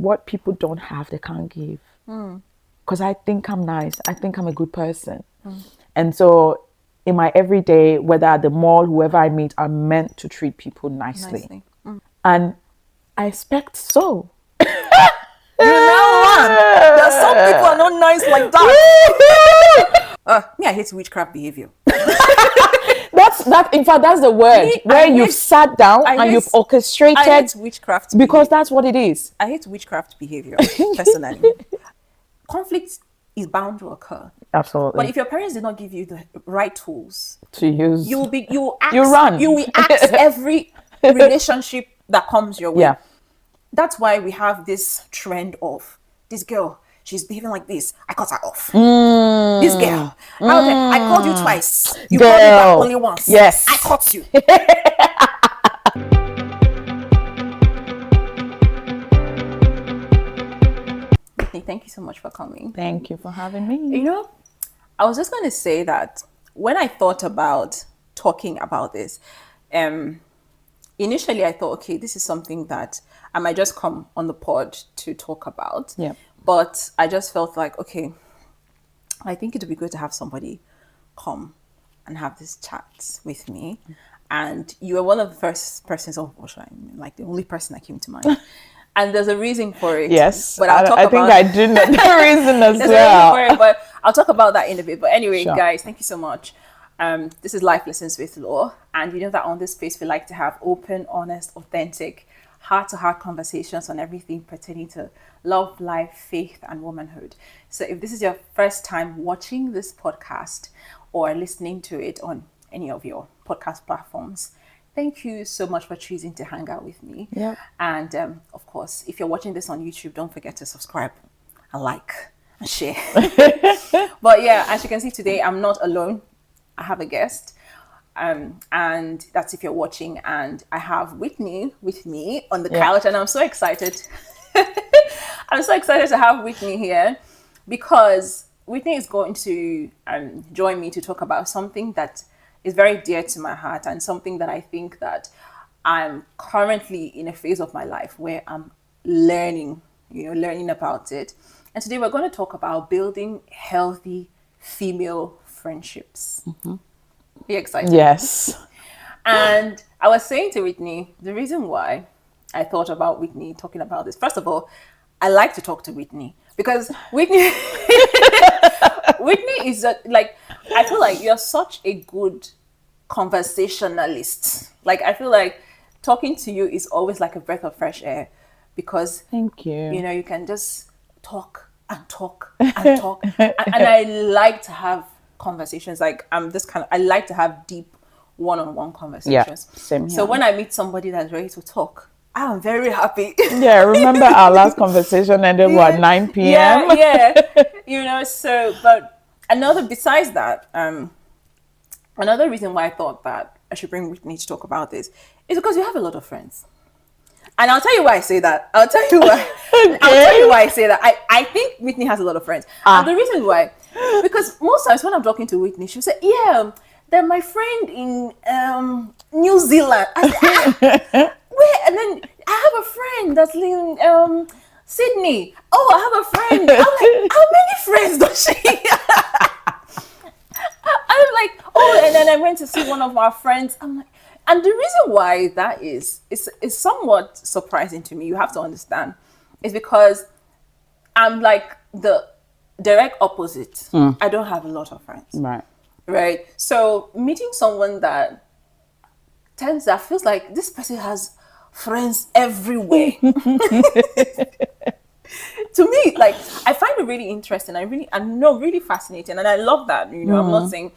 what people don't have, they can't give. Because I think I'm nice. I think I'm a good person. And so in my everyday, whether at the mall, whoever I meet, I'm meant to treat people nicely. And I expect so. You know what? There's some people are not nice like that. Me, I hate witchcraft behavior. In fact, that's the word where you've sat down and you've orchestrated. I hate witchcraft because that's what it is. I hate witchcraft behavior personally. Conflict is bound to occur. Absolutely. But if your parents did not give you the right tools to use, you will ask every relationship that comes your way. Yeah. That's why we have this trend of this girl, she's behaving like this, I cut her off. This girl, I called you twice, you called me back only once. Yes, I caught you. Whitney, thank you so mumuch for coming. Thank you for having me. You know, I was just going to say that when I thought about talking about this, initially I thought, okay, this is something that I might just come on the pod to talk about. Yeah. But I just felt like, okay, I think it would be good to have somebody come and have this chat with me. And you were one of the first persons, like the only person that came to mind. And there's a reason for it. Yes, but I think I do know the reason as well. A reason for it, but I'll talk about that in a bit. But anyway, guys, thank you so much. This is Life Lessons with Law. And you know that on this space, we like to have open, honest, authentic, heart-to-heart conversations on everything pertaining to love, life, faith, and womanhood. So if this is your first time watching this podcast or listening to it on any of your podcast platforms, thank you so much for choosing to hang out with me. Yeah. And of course, if you're watching this on YouTube, don't forget to subscribe and like and share. But yeah, as you can see today, I'm not alone. I have a guest. And that's if you're watching, and I have Whitney with me on the couch, and I'm so excited. I'm so excited to have Whitney here because Whitney is going to join me to talk about something that is very dear to my heart and something that I think that I'm currently in a phase of my life where I'm learning about it. And today we're going to talk about building healthy female friendships. Are you excited? Yes. And I was saying to Whitney, the reason why I thought about Whitney talking about this, first of all, I like to talk to Whitney because Whitney is like, I feel like you're such a good conversationalist. Like, I feel like talking to you is always like a breath of fresh air because thank you. You know, you can just talk and talk and talk. and I like to have conversations. Like, I like to have deep one-on-one conversations. Yeah, same here. So when I meet somebody that's ready to talk, I'm very happy. Yeah, remember our last conversation ended at 9 p.m. Yeah. You know, so, but besides that, another reason why I thought that I should bring Whitney to talk about this is because you have a lot of friends. And I'll tell you why I say that. I'll tell you why I say that. I think Whitney has a lot of friends. And the reason why, because most times when I'm talking to Whitney, she'll say, yeah, they're my friend in New Zealand. I say, where? And then I have a friend that's in Sydney. Oh, I have a friend. I'm like, how many friends does she have? I'm like, oh, and then I went to see one of our friends. I'm like, and the reason why that is somewhat surprising to me, you have to understand, is because I'm like the direct opposite. I don't have a lot of friends. Right. So meeting someone that feels like this person has friends everywhere. To me, like, I find it really interesting. Really fascinating. And I love that, you know, I'm not saying,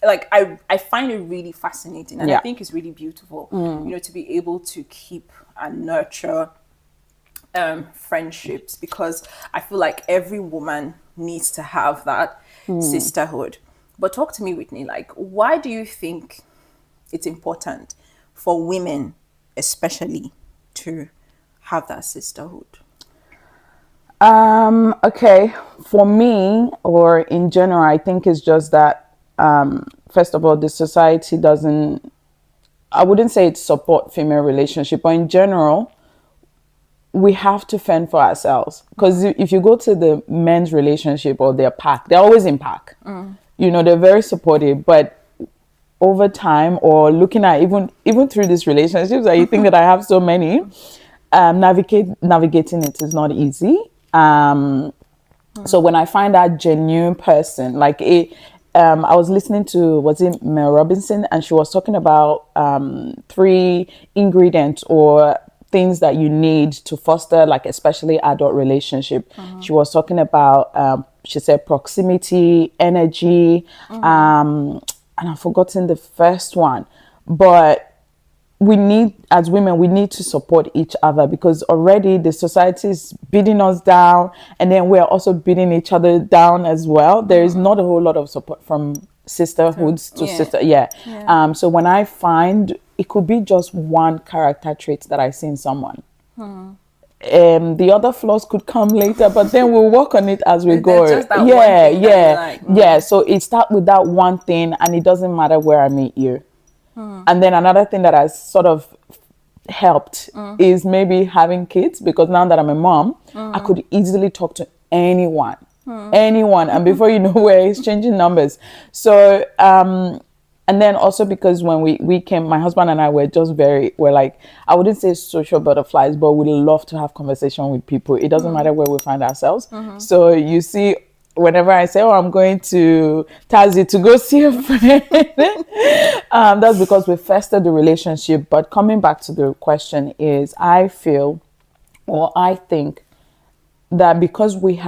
like, I find it really fascinating. And I think it's really beautiful, you know, to be able to keep and nurture friendships, because I feel like every woman needs to have that sisterhood. But talk to me, Whitney, like, why do you think it's important for women, especially, to have that sisterhood? Okay, for me, or in general, I think it's just that, first of all, the society doesn't, I wouldn't say it support female relationship, but in general, we have to fend for ourselves, because if you go to the men's relationship or their pack, they're always in pack. You know, they're very supportive, but over time, or looking at even through these relationships that you think that I have so many, navigating it is not easy. So when I find that genuine person, like I was listening to, was it Mel Robinson, and she was talking about 3 ingredients or things that you need to foster, like especially adult relationship. She was talking about she said proximity, energy, and I've forgotten the first one, but we need, as women, we need to support each other, because already the society is beating us down, and then we're also beating each other down as well. There is not a whole lot of support from sisterhoods to sister. So when I find, it could be just one character trait that I see in someone. The other flaws could come later, but then we'll work on it as we go. Just that one thing that you like. So it starts with that one thing, and it doesn't matter where I meet you. And then another thing that has sort of helped is maybe having kids, because now that I'm a mom, I could easily talk to anyone, and before you know, we're exchanging numbers. So and then also because when we came, my husband and I were just we're like, I wouldn't say social butterflies, but we love to have conversation with people. It doesn't matter where we find ourselves. So you see, whenever I say, oh, I'm going to Tazi to go see a friend, that's because we fostered the relationship. But coming back to the question is, I feel, or I think, that because we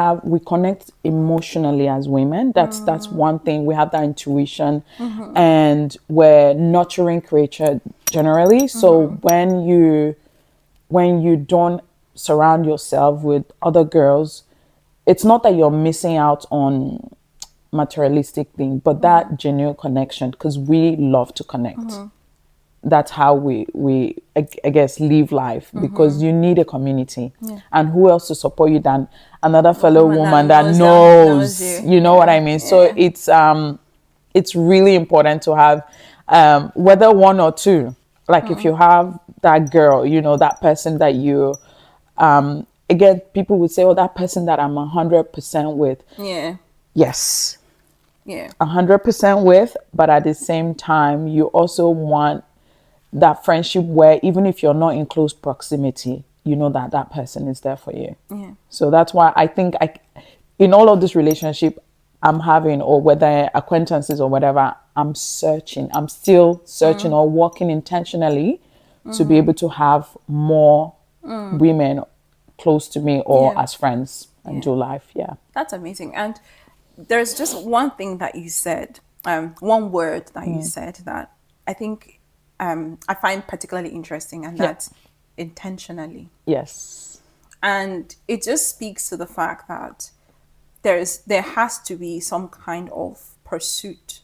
connect emotionally as women, that's one thing. We have that intuition, and we're nurturing creature generally. So when you don't surround yourself with other girls, it's not that you're missing out on materialistic thing, but that genuine connection, because we love to connect. That's how we I guess live life, because you need a community, and who else to support you than another fellow woman that knows you know what I mean. So it's really important to have whether one or two, like if you have that girl, you know, that person that you again, people would say, oh, that person that I'm 100% with. Yes. 100% with, but at the same time, you also want that friendship where even if you're not in close proximity, you know that that person is there for you. So that's why I think in all of this relationship I'm having, or whether acquaintances or whatever, I'm still searching or working intentionally to be able to have more women close to me or as friends and do life. That's amazing. And there's just one thing that you said, one word that you said that I think I find particularly interesting, and that's intentionally. Yes. And it just speaks to the fact that there has to be some kind of pursuit,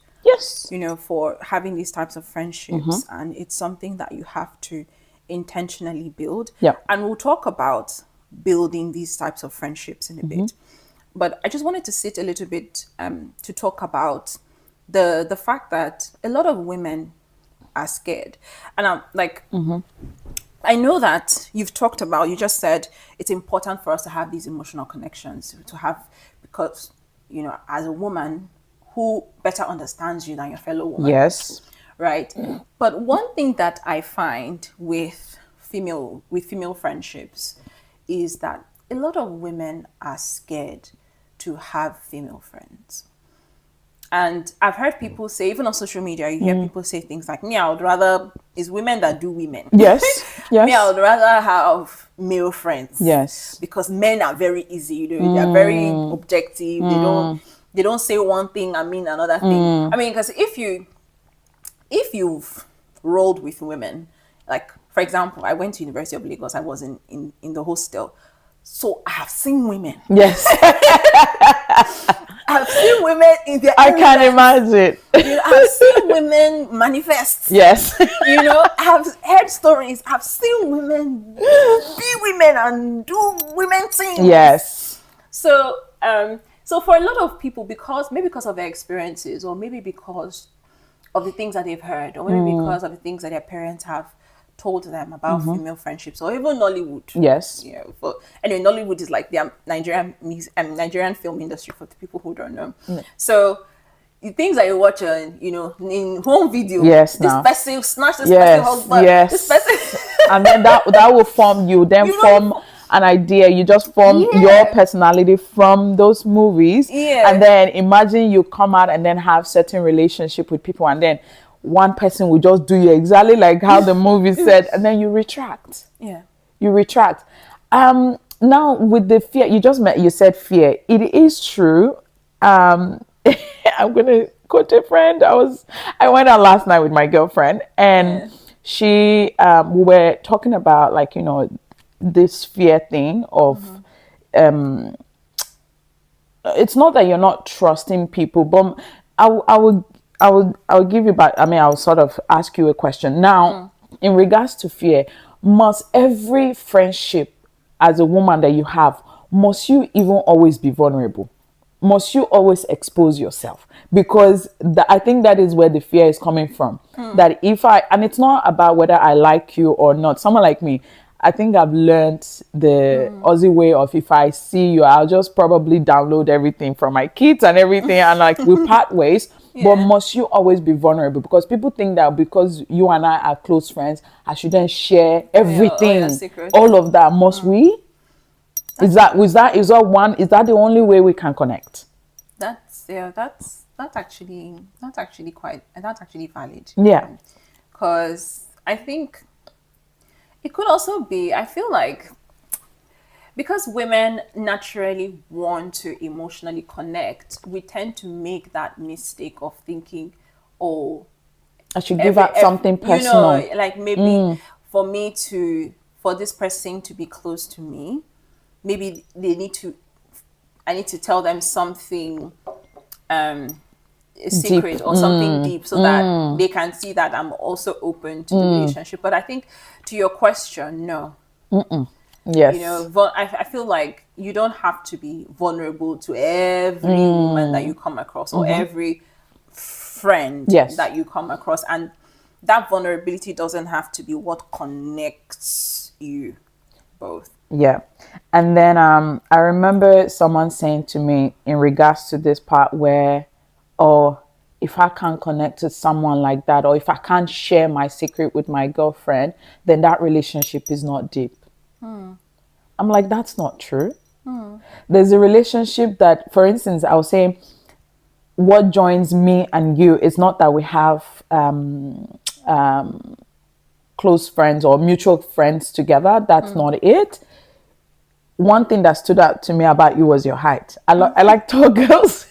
you know, for having these types of friendships, and it's something that you have to intentionally build. And we'll talk about building these types of friendships in a bit, but I just wanted to sit a little bit to talk about the fact that a lot of women are scared. And I'm like, I know that you just said it's important for us to have these emotional connections, to have, because, you know, as a woman, who better understands you than your fellow woman? Right? But one thing that I find with female friendships is that a lot of women are scared to have female friends. And I've heard people say, even on social media, you hear people say things like, me, I would rather, it's women that do women. Me, I would rather have male friends. Because men are very easy, you know, they're very objective. They don't say one thing and mean another thing. I mean, because if you've rolled with women, like, for example, I went to University of Lagos, I was in the hostel. So I have seen women. I've seen women in their I can imagine. You know, I've seen women manifest. You know, I've heard stories. I've seen women be women and do women things. So so for a lot of people, because of their experiences, or maybe because of the things that they've heard, or maybe because of the things that their parents have told them about female friendships, or even Nollywood. Yes. You know, but anyway, Nollywood is like the Nigerian film industry for the people who don't know. So the things that you watch on, you know, in home video. Yes, this now. person snatch this Yes, person husband. yes. This person. And then that will form you. Then You form know- an idea. You just form your personality from those movies. Yeah. And then imagine you come out and then have certain relationship with people, and then one person will just do you exactly like how the movie said, and then you retract. Yeah. You retract. Now with the fear, you said fear. It is true. I'm gonna quote a friend. I went out last night with my girlfriend, and she we were talking about, like, you know, this fear thing of it's not that you're not trusting people, but I will give you back. I mean, I'll sort of ask you a question now. In regards to fear, must every friendship as a woman that you have, must you even always be vulnerable? Must you always expose yourself? Because I think that is where the fear is coming from. That and it's not about whether I like you or not. Someone like me, I think I've learned the Aussie way of, if I see you, I'll just probably download everything from my kids and everything, and like we part ways. But must you always be vulnerable? Because people think that because you and I are close friends, I shouldn't share everything, all of that. Must we? Is that the only way we can connect? That's actually valid. Yeah. Because I think it could also be, I feel like, because women naturally want to emotionally connect, we tend to make that mistake of thinking, oh, I should give out something personal. You know, like maybe for this person to be close to me, maybe I need to tell them something secret deep. Or something deep, so that they can see that I'm also open to the relationship. But I think, to your question, no. Yes. You know, I feel like you don't have to be vulnerable to every woman that you come across, or every friend that you come across. And that vulnerability doesn't have to be what connects you both. Yeah. And then I remember someone saying to me in regards to this part where, oh, if I can't connect to someone like that, or if I can't share my secret with my girlfriend, then that relationship is not deep. I'm like, that's not true. There's a relationship that, for instance, I was saying, what joins me and you is not that we have close friends or mutual friends together. That's not it. One thing that stood out to me about you was your height. I like tall girls.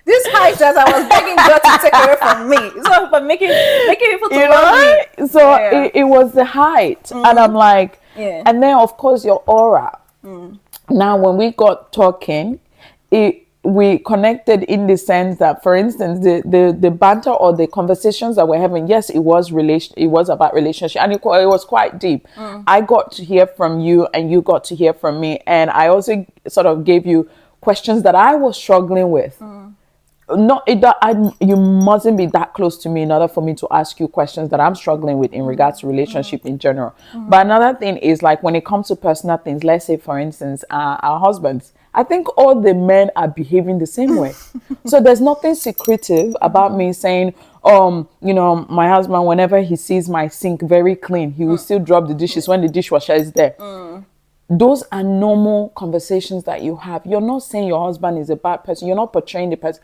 This height that I was begging God to take away from me. So, but making people to love me. So it was the height. And I'm like, and then of course your aura. Now when we got talking, we connected in the sense that, for instance, the banter or the conversations that we're having, yes, it was about relationship, and it was quite deep. I got to hear from you, and you got to hear from me, and I also sort of gave you questions that I was struggling with. You mustn't be that close to me in order for me to ask you questions that I'm struggling with in regards to relationship in general. But another thing is, like, when it comes to personal things, let's say, for instance, our husbands, I think all the men are behaving the same way. So there's nothing secretive about me saying, you know, my husband, whenever he sees my sink very clean, he will still drop the dishes when the dishwasher is there. Those are normal conversations that you have. You're not saying your husband is a bad person. You're not portraying the person.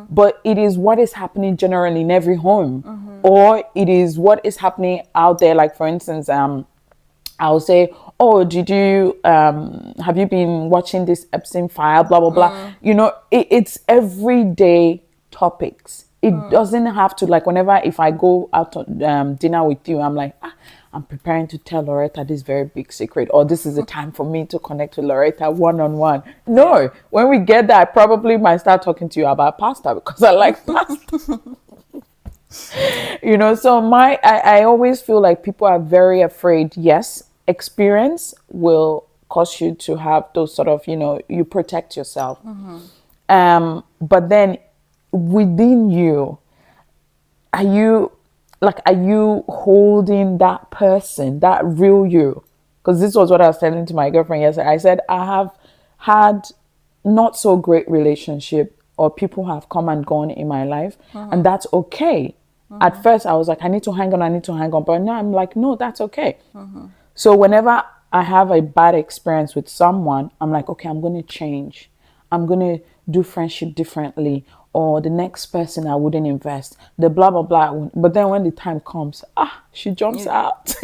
But it is what is happening generally in every home. Or it is what is happening out there. Like, for instance, I'll say, oh, did you, have you been watching this Epstein file, blah, blah, blah. You know, it's everyday topics. It doesn't have to, like, if I go out to dinner with you, I'm like, I'm preparing to tell Loretta this very big secret, or this is the time for me to connect with Loretta one-on-one. No, when we get there, I probably might start talking to you about pasta because I like pasta. You know, so I always feel like people are very afraid. Yes, experience will cause you to have those sort of, you know, you protect yourself. But then within you, are you like, are you holding that person, that real you? Because this was what I was telling to my girlfriend yesterday. I said, I have had not so great relationship, or people have come and gone in my life, and that's okay. At first I was like, I need to hang on, I need to hang on, but now I'm like, no, that's okay. So whenever I have a bad experience with someone, I'm like, okay, I'm going to change. I'm going to do friendship differently. Or the next person I wouldn't invest. The blah, blah, blah. But then when the time comes, she jumps out.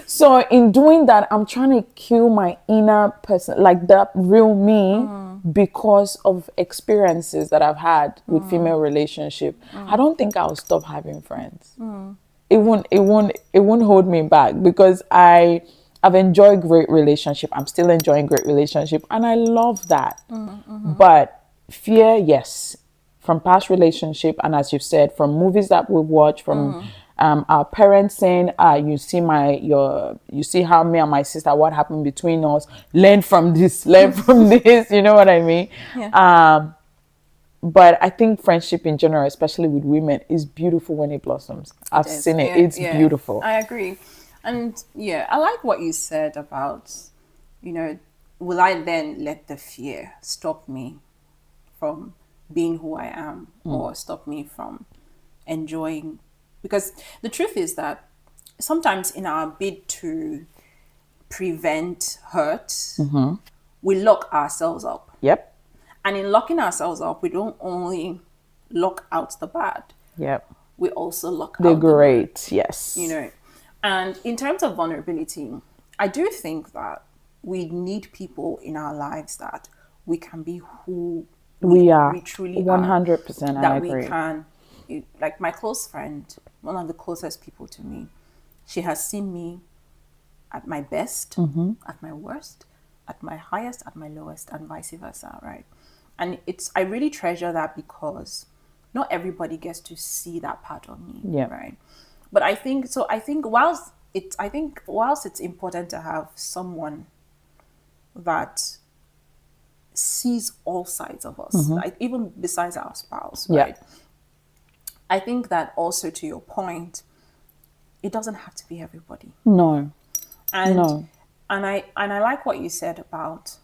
So in doing that, I'm trying to kill my inner person, like that real me, because of experiences that I've had with female relationship. I don't think I'll stop having friends. It won't hold me back, because I've enjoyed great relationship. I'm still enjoying great relationship, and I love that. But fear, yes, from past relationship, and as you've said, from movies that we watch, from our parents saying, you see how me and my sister, what happened between us, learn from this, learn from this, you know what I mean? Yeah. But I think friendship in general, especially with women, is beautiful when it blossoms. I've It is. seen it. Yeah, It's yeah. beautiful. I agree. And yeah, I like what you said about, you know, will I then let the fear stop me from being who I am, or stop me from enjoying? Because the truth is that sometimes in our bid to prevent hurt, we lock ourselves up. Yep. And in locking ourselves up, we don't only lock out the bad, Yep. we also lock They're out the good. great. Yes. You know, and in terms of vulnerability, I do think that we need people in our lives that we can be who We are. we truly are. 100%. I That we agree. can, like my close friend, one of the closest people to me, she has seen me at my best, at my worst, at my highest, at my lowest, and vice versa, right? And I really treasure that, because not everybody gets to see that part of me, Yeah. right? But I think whilst it's important to have someone that sees all sides of us, like even besides our spouse, Yeah. right? I think that also, to your point, it doesn't have to be everybody. No. And No. and I like what you said about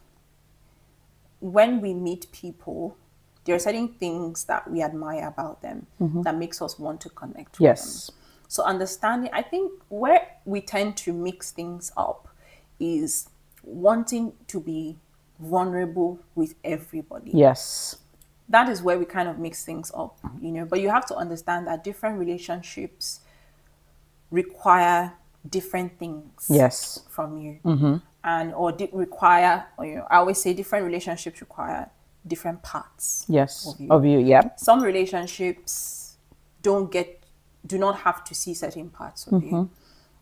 when we meet people, there are certain things that we admire about them that makes us want to connect with them. Yes. So understanding, I think where we tend to mix things up is wanting to be vulnerable with everybody. Yes. That is where we kind of mix things up, but you have to understand that different relationships require different things Yes. from you. And require, I always say different relationships require different parts Yes. of you. Of you. Yeah. Some relationships do not have to see certain parts of you,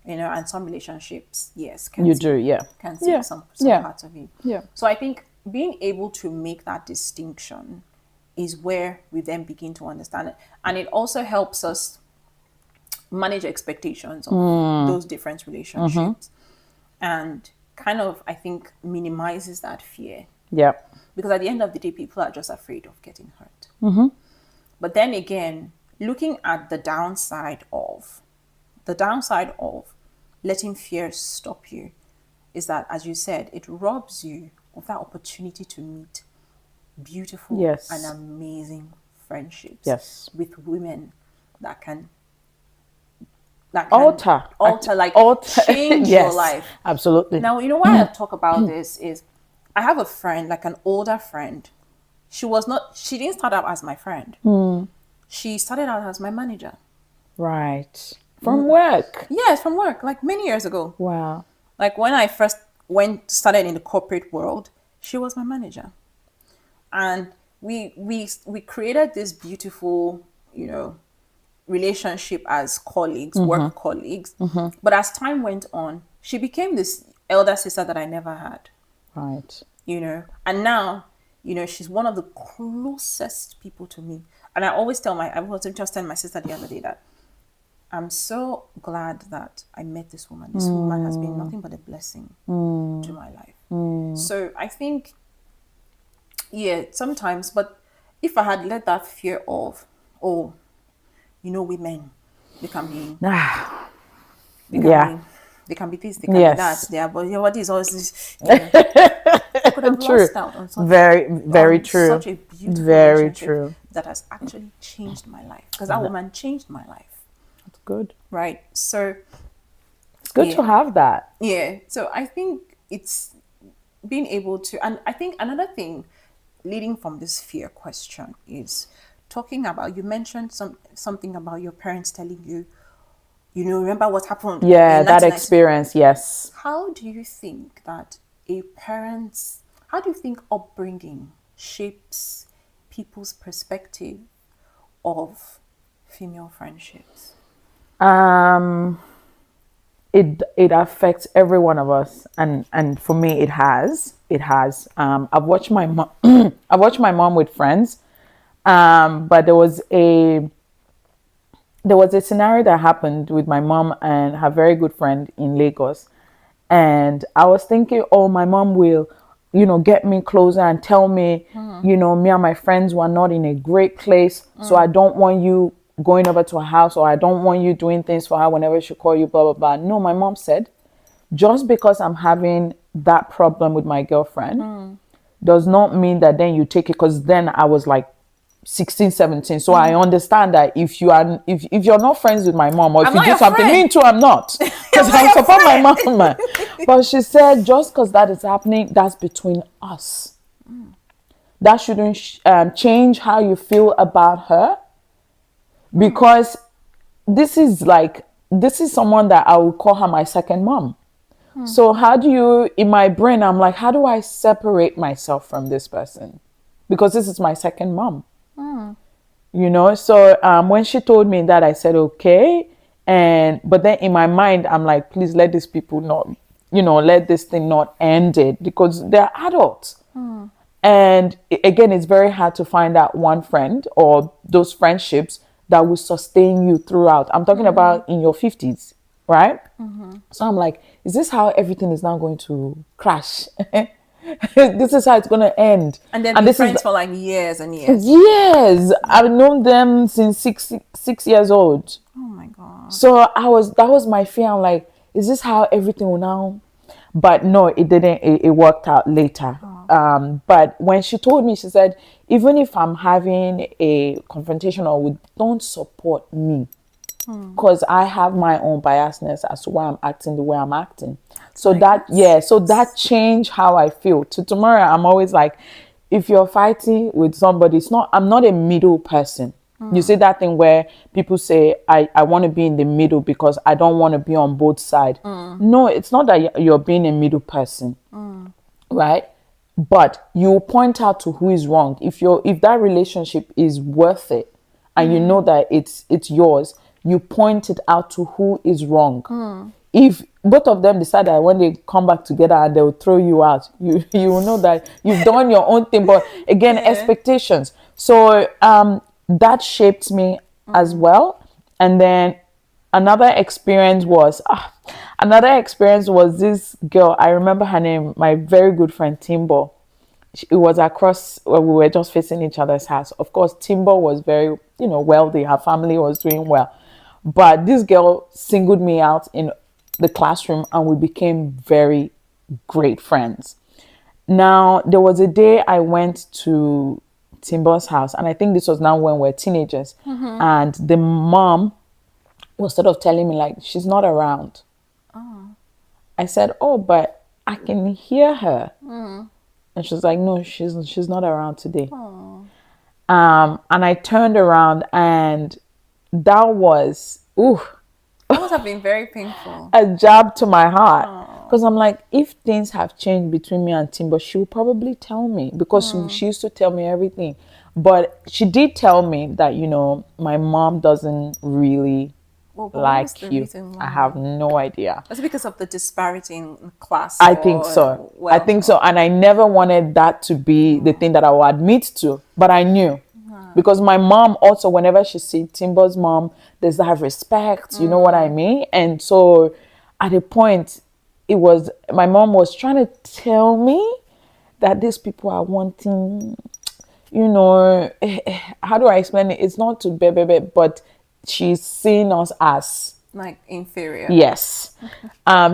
and some relationships, yes, You do. Yeah. can see Yeah. some Yeah. parts of you. Yeah. So I think being able to make that distinction is where we then begin to understand it, and it also helps us manage expectations of those different relationships, and kind of, I think, minimizes that fear. Yeah. Because at the end of the day, people are just afraid of getting hurt. But then again, looking at the downside of letting fear stop you is that, as you said, it robs you of that opportunity to meet beautiful Yes. and amazing friendships Yes. with women that can Alter. change Yes. your life. Absolutely. Now, why I talk about this is I have a friend, like an older friend. She didn't start out as my friend. She started out as my manager. Right. From work. Yes, from work, like many years ago. Wow. Like when I first started in the corporate world, she was my manager. And we created this beautiful, relationship as colleagues, work colleagues. But as time went on, she became this elder sister that I never had. Right. And now, she's one of the closest people to me. And I was just telling my sister the other day that I'm so glad that I met this woman. This woman has been nothing but a blessing to my life. So I think, sometimes, but if I had let that fear of, women, they can be, Ah, they can yeah. be, they can be this, they can be that. Yes. Their body is always this. I could have True. lost out Very, very true. such a beautiful Very relationship true. that has actually changed my life, because that No, woman changed my life, it's good. right? So It's good to yeah, have that. yeah. So I think it's being able to, and I think another thing leading from this fear question is talking about, you mentioned something about your parents telling you, remember what happened Yeah, in that 1990. experience. Yes. How do you think that how do you think upbringing shapes people's perspective of female friendships? Um, it affects every one of us, and for me, it has. I've watched my mom. I've watched my mom with friends. But there was a scenario that happened with my mom and her very good friend in Lagos. And I was thinking, oh, my mom will, get me closer and tell me, me and my friends were not in a great place. So I don't want you going over to her house, or I don't want you doing things for her whenever she call you, blah, blah, blah. No, my mom said, just because I'm having that problem with my girlfriend does not mean that then you take it, because then I was like 16, 17. So I understand that if you're not friends with my mom, or if I'm you not do your something, friend. me too, I'm not, because I'm not I your support my friend. mom. But she said, just because that is happening, that's between us. That shouldn't change how you feel about her, because this is someone that I would call her my second mom. So how do you, in my brain, I'm like, how do I separate myself from this person? Because this is my second mom. So when she told me that, I said okay. But then in my mind, I'm like, please let these people not, let this thing not end it, because they're adults. And again, it's very hard to find that one friend or those friendships that will sustain you throughout. I'm talking about in your 50s, right? So I'm like, is this how everything is now going to crash? This is how it's going to end. And then And be this is friends for like years and years. years. I've known them since six years old. Oh my God. So that was my fear. I'm like, is this how everything will now? But no, it didn't. It worked out later. But when she told me, she said, even if I'm having a confrontation or don't support me, because I have my own biasness as to why I'm acting the way I'm acting. So that changed how I feel. To tomorrow, I'm always like, if you're fighting with somebody, I'm not a middle person. You see that thing where people say, I want to be in the middle because I don't want to be on both sides. No, it's not that you're being a middle person, right? But you point out to who is wrong. If that relationship is worth it, and you know that it's yours, you point it out to who is wrong. If both of them decide that when they come back together and they'll throw you out, you will know that you've done your own thing. But again, expectations. So that shaped me as well. And then another experience was this girl. I remember her name, my very good friend Timbo. It was across where we were just facing each other's house. Of course, Timbo was very, wealthy. Her family was doing well. But this girl singled me out in the classroom, and we became very great friends. Now, there was a day I went to Timbo's house, and I think this was now when we're teenagers. And the mom was sort of telling me, like, she's not around. I said, oh, but I can hear her. And she's like, no, she's not around today. And I turned around, and that was That must have been very painful. a jab to my heart. Because I'm like, if things have changed between me and Timber, she will probably tell me, because she used to tell me everything. But she did tell me that, my mom doesn't really Well, but what was like the you. reason I why? have no idea. Was it because of the disparity in class? I think so. I think so. And I never wanted that to be the thing that I would admit to. But I knew. Because my mom also, whenever she sees Timber's mom, there's that respect. You know what I mean? And so at a point, my mom was trying to tell me that these people are wanting, how do I explain it? It's not to bebe, but she's seeing us as Like inferior. yes.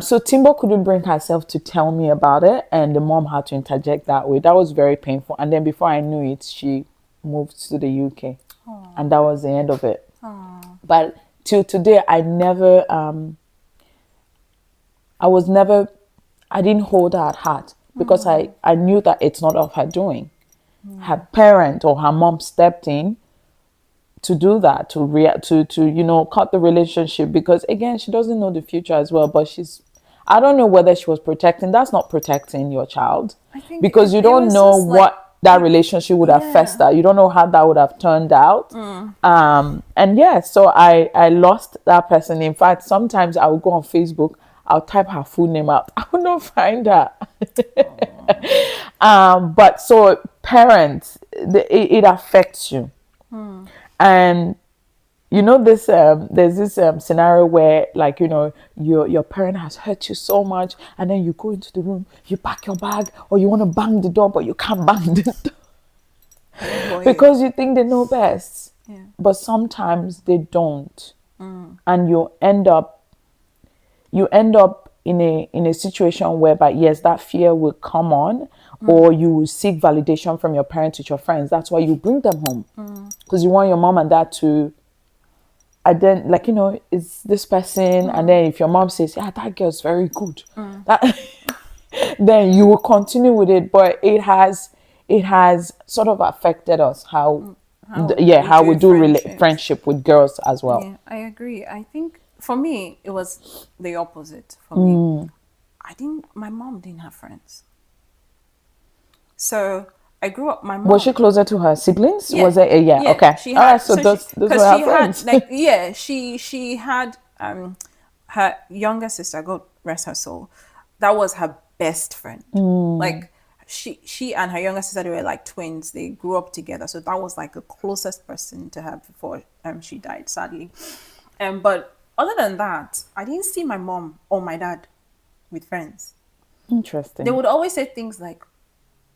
So Timbo couldn't bring herself to tell me about it, and the mom had to interject that way. That was very painful. And then before I knew it, she moved to the UK, and that was the end of it. But till today, I never, I didn't hold her at heart because I knew that it's not of her doing. Her parent or her mom stepped in to do that, to react, to cut the relationship, because again, she doesn't know the future as well. But I don't know whether she was protecting. That's not protecting your child, I think because you don't know what that relationship would have festered. You don't know how that would have turned out. And yeah, so I lost that person. In fact, sometimes I would go on Facebook, I'll type her full name out, I would not find her. But so parents, it affects you. And this there's this scenario where, like, your parent has hurt you so much, and then you go into the room, you pack your bag, or you want to bang the door, but you can't bang the door because you think they know best. But sometimes they don't. And you end up in a situation whereby, yes, that fear will come on, or you will seek validation from your parents with your friends. That's why you bring them home, because you want your mom and dad to it's this person. And then if your mom says, yeah, that girl's very good, then you will continue with it. But it has sort of affected us how we do friendship with girls as well. Yeah, I agree. I think for me, it was the opposite. For me, my mom didn't have friends. So I grew up. My mom, was she closer to her siblings? Yeah. Was it? Okay. She had, so those were her friends. She had her younger sister, God rest her soul. That was her best friend. Like she and her younger sister, they were like twins. They grew up together. So that was like the closest person to her before she died, sadly. But other than that, I didn't see my mom or my dad with friends. Interesting. They would always say things like,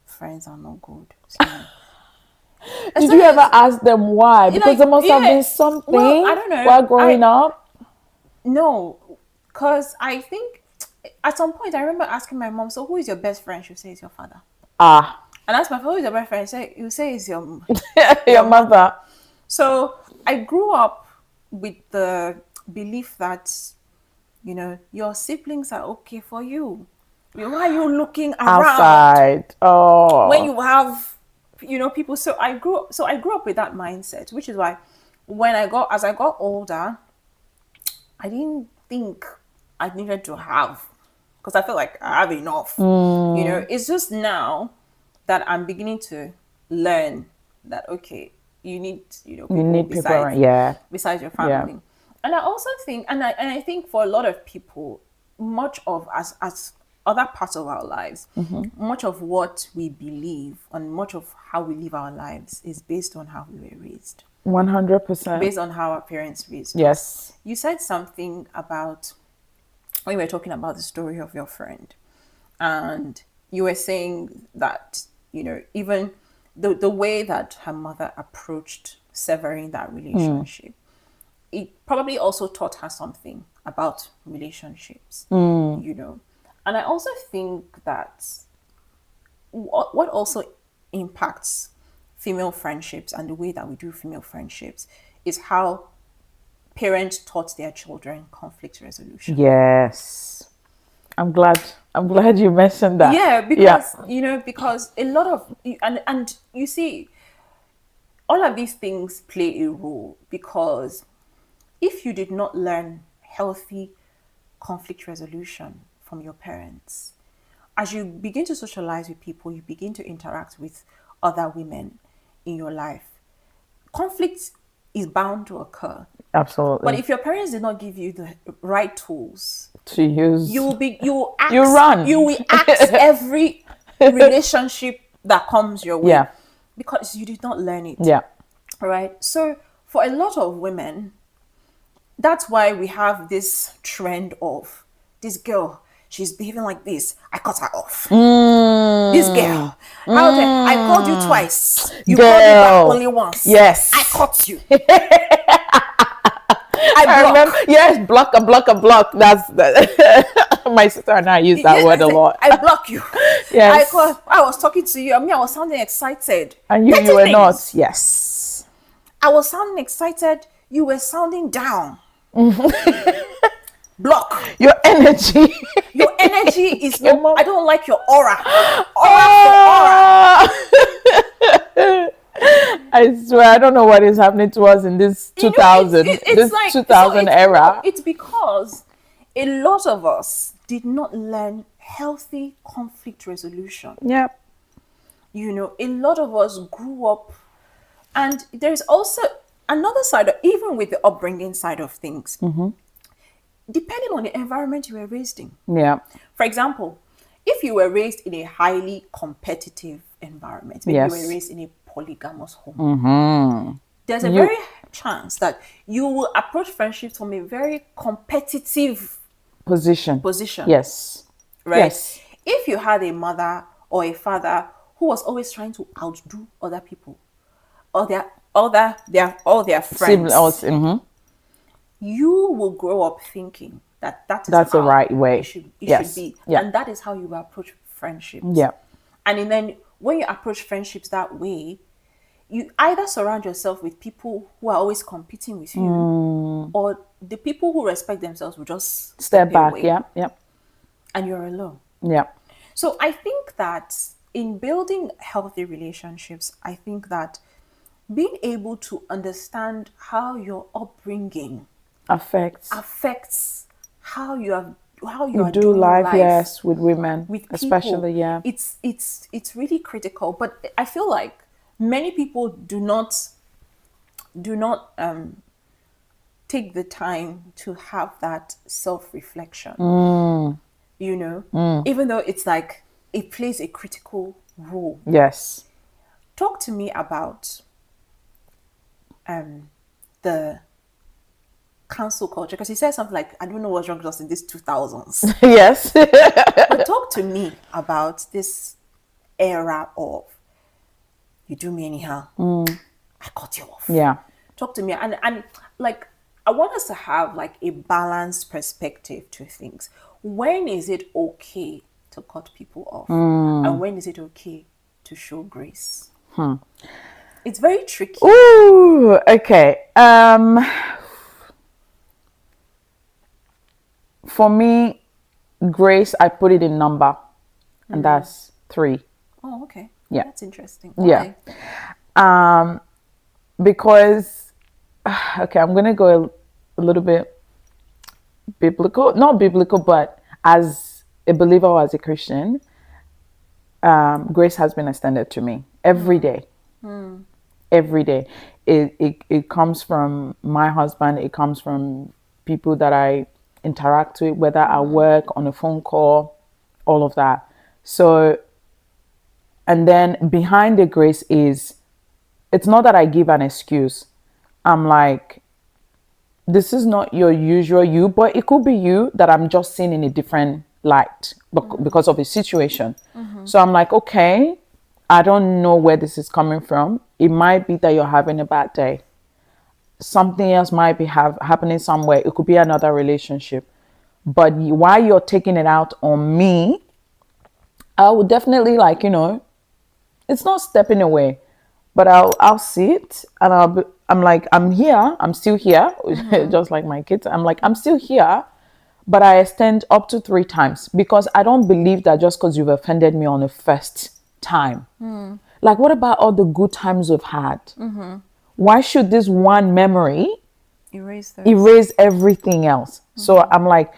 friends are not good. Did you ever ask them why? Because there must have been something I don't know. while growing up. No, because I think at some point I remember asking my mom, so who is your best friend? She'll say it's your father. And ask my father, who is your best friend? You say it's your your mother. So I grew up with the belief that, your siblings are okay for you. Why are you looking around outside? When you have, people. So I grew up with that mindset, which is why as I got older, I didn't think I needed to have, because I felt like I have enough. It's just now that I'm beginning to learn that, okay, you need, people besides your family. Yeah. And I also think, and I think for a lot of people, much of as other parts of our lives, much of what we believe and much of how we live our lives is based on how we were raised. 100%. Based on how our parents raised us. Yes. You said something about, when you were talking about the story of your friend, and you were saying that, even the way that her mother approached severing that relationship, it probably also taught her something about relationships, And I also think that what also impacts female friendships and the way that we do female friendships is how parents taught their children conflict resolution. Yes. I'm glad you mentioned that. Yeah, because because a lot of and you see, all of these things play a role, because if you did not learn healthy conflict resolution from your parents, as you begin to socialize with people, you begin to interact with other women in your life, conflict is bound to occur. Absolutely. But if your parents did not give you the right tools to use, you will ask every relationship that comes your way, because you did not learn it. Yeah. Right. So for a lot of women, that's why we have this trend of this girl, she's behaving like this, I cut her off. This girl, I called you twice, you called me back only once. Yes, I cut you. I remember, yes, block a block a block. That's my sister and I use that word a lot. I block you. Yes. I was talking to you. I mean, I was sounding excited. And you were not. Yes. I was sounding excited. You were sounding down. Block. Your energy. Your energy is no. I don't like your aura. Aura. I swear, I don't know what is happening to us in this 2000, this like, 2000 era. It's because a lot of us did not learn healthy conflict resolution. Yep. You know, a lot of us grew up, and there's also another side, even with the upbringing side of things, depending on the environment you were raised in. Yeah. For example, if you were raised in a highly competitive environment, maybe you were raised in a polygamous home, there's a very chance that you will approach friendships from a very competitive position. Yes. Right? Yes. If you had a mother or a father who was always trying to outdo other people or all their friends, you will grow up thinking that's the right way. It should be. Yeah. And that is how you approach friendships. Yeah. And then when you approach friendships that way, you either surround yourself with people who are always competing with you, or the people who respect themselves will just step back away. Yeah. And you're alone. Yeah. So I think that in building healthy relationships, I think that being able to understand how your upbringing affects how you do life, yes, with women, with people, especially, yeah. It's really critical. But I feel like many people do not take the time to have that self-reflection. You know, even though it's like it plays a critical role. Yes. Talk to me about the cancel culture, because he said something like, I don't know what's wrong with us in these 2000s. Yes. But talk to me about this era of you do me anyhow, I cut you off. Yeah. Talk to me, and like I want us to have like a balanced perspective to things. When is it okay to cut people off, and when is it okay to show grace? It's very tricky. Ooh, okay. For me, grace, I put it in number, and that's 3. Oh, okay. Yeah, that's interesting. Why? Yeah. Because okay, I'm gonna go a little bit biblical, not biblical, but as a believer or as a Christian, grace has been extended to me every day. Every day. It comes from my husband. It comes from people that I interact with, whether at work, on a phone call, all of that. So, and then behind the grace is, it's not that I give an excuse. I'm like, this is not your usual you, but it could be you that I'm just seeing in a different light because of a situation. So I'm like, okay, I don't know where this is coming from. It might be that you're having a bad day. Something else might be happening somewhere. It could be another relationship. But while you're taking it out on me, I would definitely, like, you know, it's not stepping away, but I'll see it, and I'm like, I'm here. I'm still here. Just like my kids. I'm like, I'm still here. But I extend up to 3 times, because I don't believe that just because you've offended me on the first time. Like, what about all the good times we've had? Why should this one memory erase everything else? So I'm like,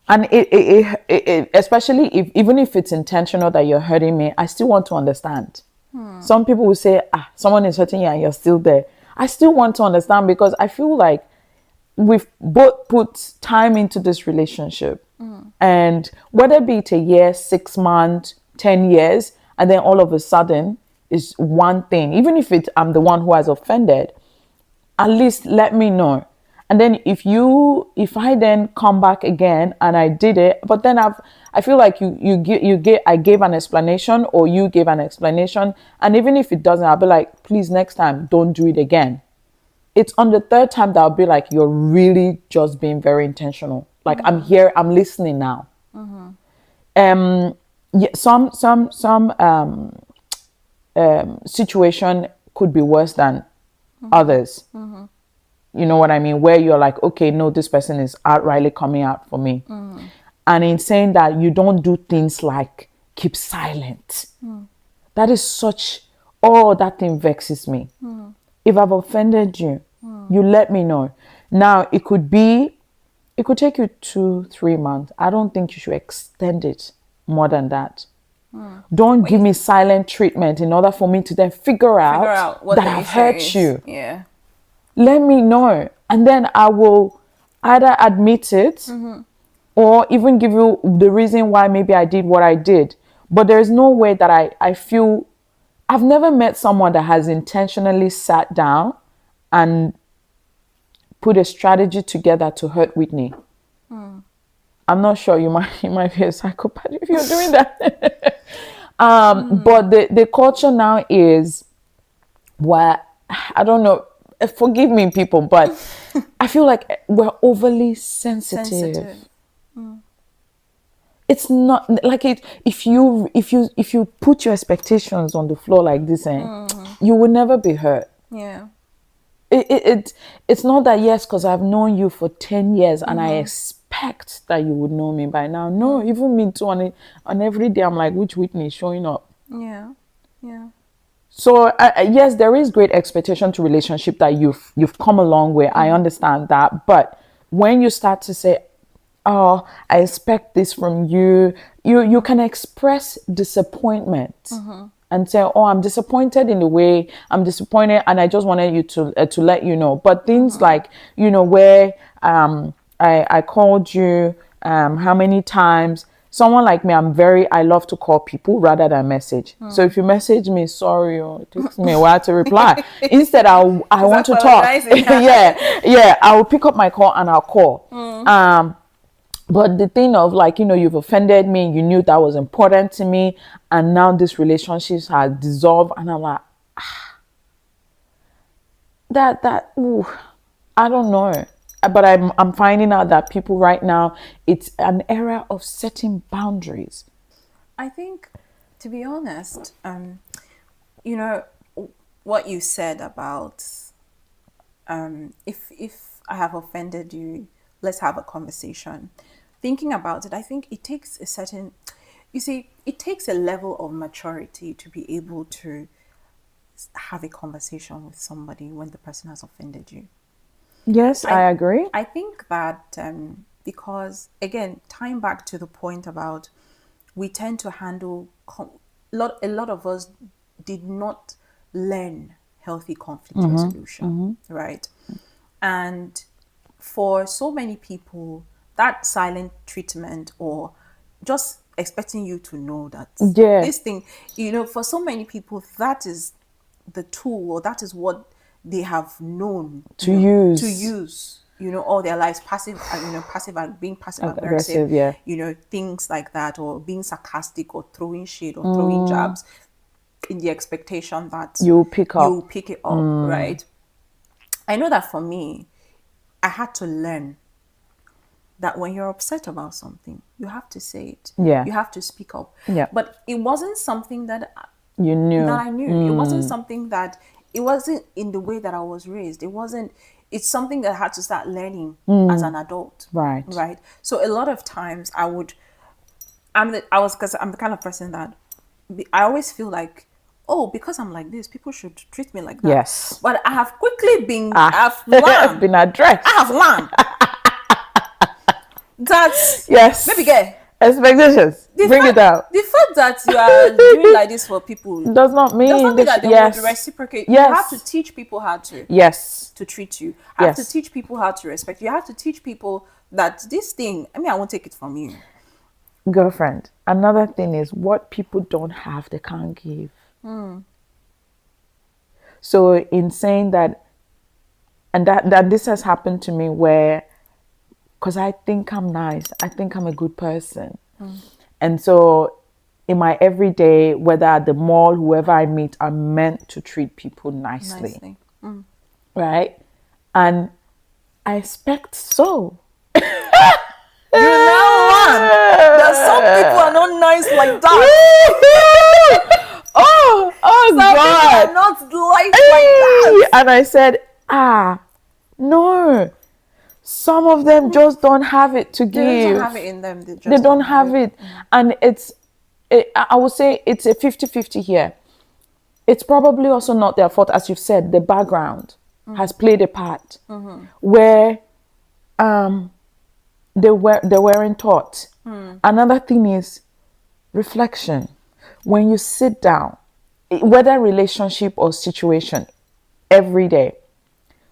and it especially even if it's intentional that you're hurting me, I still want to understand. Some people will say, someone is hurting you and you're still there. I still want to understand, because I feel like we've both put time into this relationship. And whether it be a year, 6 months, 10 years, and then all of a sudden is one thing, even if I'm the one who has offended, at least let me know. And then if I then come back again and I did it, but then I feel like I gave an explanation, or you gave an explanation, and even if it doesn't, I'll be like, please, next time don't do it again. it's on the third time that I'll be like, you're really just being very intentional. Like, I'm here, I'm listening now. Yeah, some situation could be worse than others. You know what I mean? Where you're like, okay, no, this person is outrightly coming out for me. And in saying that, you don't do things like keep silent. That is such, oh, that thing vexes me. If I've offended you, you let me know. Now, it could take you 2-3 months. I don't think you should extend it more than that. Don't give me silent treatment in order for me to then figure out what that the I've issue hurt is. you. Yeah. Let me know. And then I will either admit it or even give you the reason why maybe I did what I did. But there's no way that I feel, I've never met someone that has intentionally sat down and put a strategy together to hurt Whitney. I'm not sure, you might be a psychopath if you're doing that. But the culture now is where, I don't know, forgive me people, but I feel like we're overly sensitive. It's not like it. If you put your expectations on the floor like this, you will never be hurt. Yeah. It's not that, yes, because I've known you for 10 years and I expect that you would know me by now. No, even me too. On every day, I'm like, which Whitney is showing up? Yeah. Yeah. So yes, there is great expectation to relationship that you've come a long way. I understand that, but when you start to say, "Oh, I expect this from you," you can express disappointment and say, "Oh, I'm disappointed in the way I'm disappointed, and I just wanted you to let you know." But things like, where I called you how many times. Someone like me, I love to call people rather than message. So if you message me, sorry, it takes me a while to reply. Instead, I want to talk. yeah, I will pick up my call and I'll call. But the thing of like, you've offended me, you knew that was important to me, and now this relationship has dissolved, and I'm like, ooh, I don't know. But I'm finding out that people right now, it's an era of setting boundaries. I think, to be honest, you know, what you said about if I have offended you, let's have a conversation. Thinking about it, I think it takes it takes a level of maturity to be able to have a conversation with somebody when the person has offended you. Yes, I agree. I think that because, again, tying back to the point about we tend to handle a lot of us did not learn healthy conflict resolution, right? And for so many people, that silent treatment or just expecting you to know that this thing, for so many people, that is the tool, or that is what they have known to use all their lives, being passive aggressive, things like that, or being sarcastic or throwing shade or throwing jabs in the expectation that you'll pick it up, right? I know that for me, I had to learn that when you're upset about something, you have to say it. You have to speak up. But it wasn't something that you knew. That I knew. It wasn't something that, it wasn't in the way that I was raised. It's something that I had to start learning as an adult. Right. So a lot of times I'm the kind of person that I always feel like, oh, because I'm like this, people should treat me like that. Yes. But I have quickly I've learned. been addressed. I have learned. That's yes. Baby girl. Expectations. Bring it out. The fact that you are doing like this for people does not mean that they would reciprocate. You have to teach people how to to treat you. You have to teach people how to respect you. You have to teach people that this thing, I won't take it from you. Girlfriend, another thing is what people don't have, they can't give. So in saying that, and that this has happened to me where, because I think I'm nice, I think I'm a good person. And so in my everyday, whether at the mall, whoever I meet, I'm meant to treat people nicely. Right? And I expect so. You know what? There's some people are not nice like that. Oh Some God. people are not like that. And I said, no. Some of them just don't have it to give. They don't have it in them. They don't have it. And I would say it's a 50-50 here. It's probably also not their fault, as you've said. The background has played a part where they weren't taught. Another thing is reflection. When you sit down, whether relationship or situation, every day,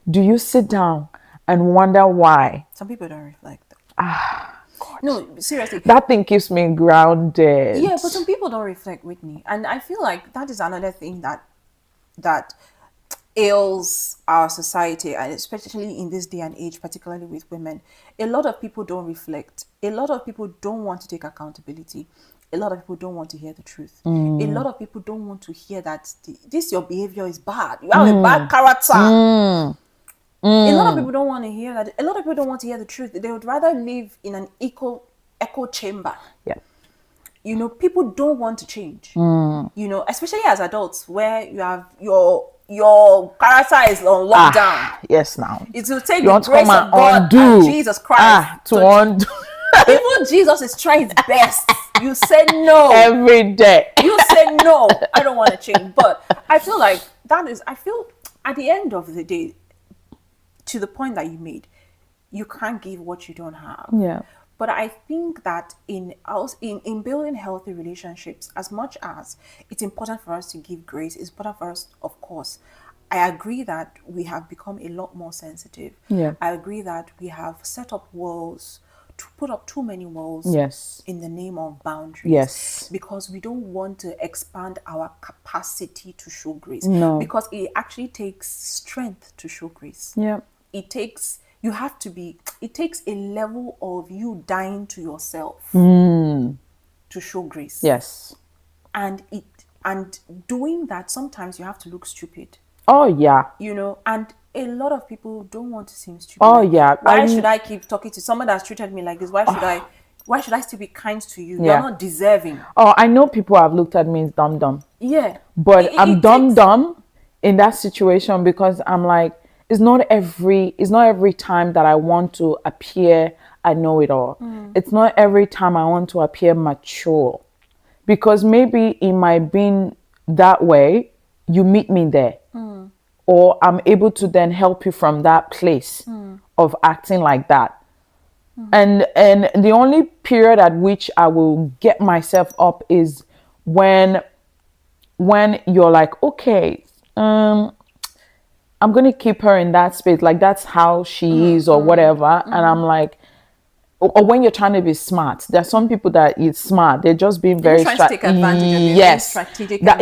do you sit down and wonder why? Some people don't reflect. God. No, seriously. That thing keeps me grounded. Yeah, but some people don't reflect, Whitney. And I feel like that is another thing that ails our society, and especially in this day and age, particularly with women. A lot of people don't reflect. A lot of people don't want to take accountability. A lot of people don't want to hear the truth. A lot of people don't want to hear that this your behavior is bad. You have a bad character. A lot of people don't want to hear that. A lot of people don't want to hear the truth. They would rather live in an echo chamber. Yeah. You know, people don't want to change. You know, especially as adults, where you have your character is on lockdown. Yes, now. It will take the grace of God and Jesus Christ to undo. Even Jesus is trying his best. You say no. Every day. You say no. I don't want to change. But I feel like I feel at the end of the day, to the point that you made, you can't give what you don't have. Yeah. But I think that in building healthy relationships, as much as it's important for us to give grace, it's important for us, of course. I agree that we have become a lot more sensitive. Yeah. I agree that we have set up walls, to put up too many walls. Yes. In the name of boundaries. Yes. Because we don't want to expand our capacity to show grace. No. Because it actually takes strength to show grace. Yeah. It takes a level of you dying to yourself to show grace. Yes. And doing that, sometimes you have to look stupid. Oh yeah. You know, and a lot of people don't want to seem stupid. Oh yeah. Why should I keep talking to someone that's treated me like this? Why should I still be kind to you? You're not deserving. Oh, I know people have looked at me as dumb. Yeah. But I'm dumb in that situation, because I'm like, it's not every time that I want to appear I know it all. It's not every time I want to appear mature, because maybe it might be that way you meet me there, or I'm able to then help you from that place of acting like that. And the only period at which I will get myself up is when you're like, okay, I'm going to keep her in that space. Like, that's how she is or whatever. And I'm like, or when you're trying to be smart. There's some people that is smart. They're just being very strategic. Yes. Strategic. That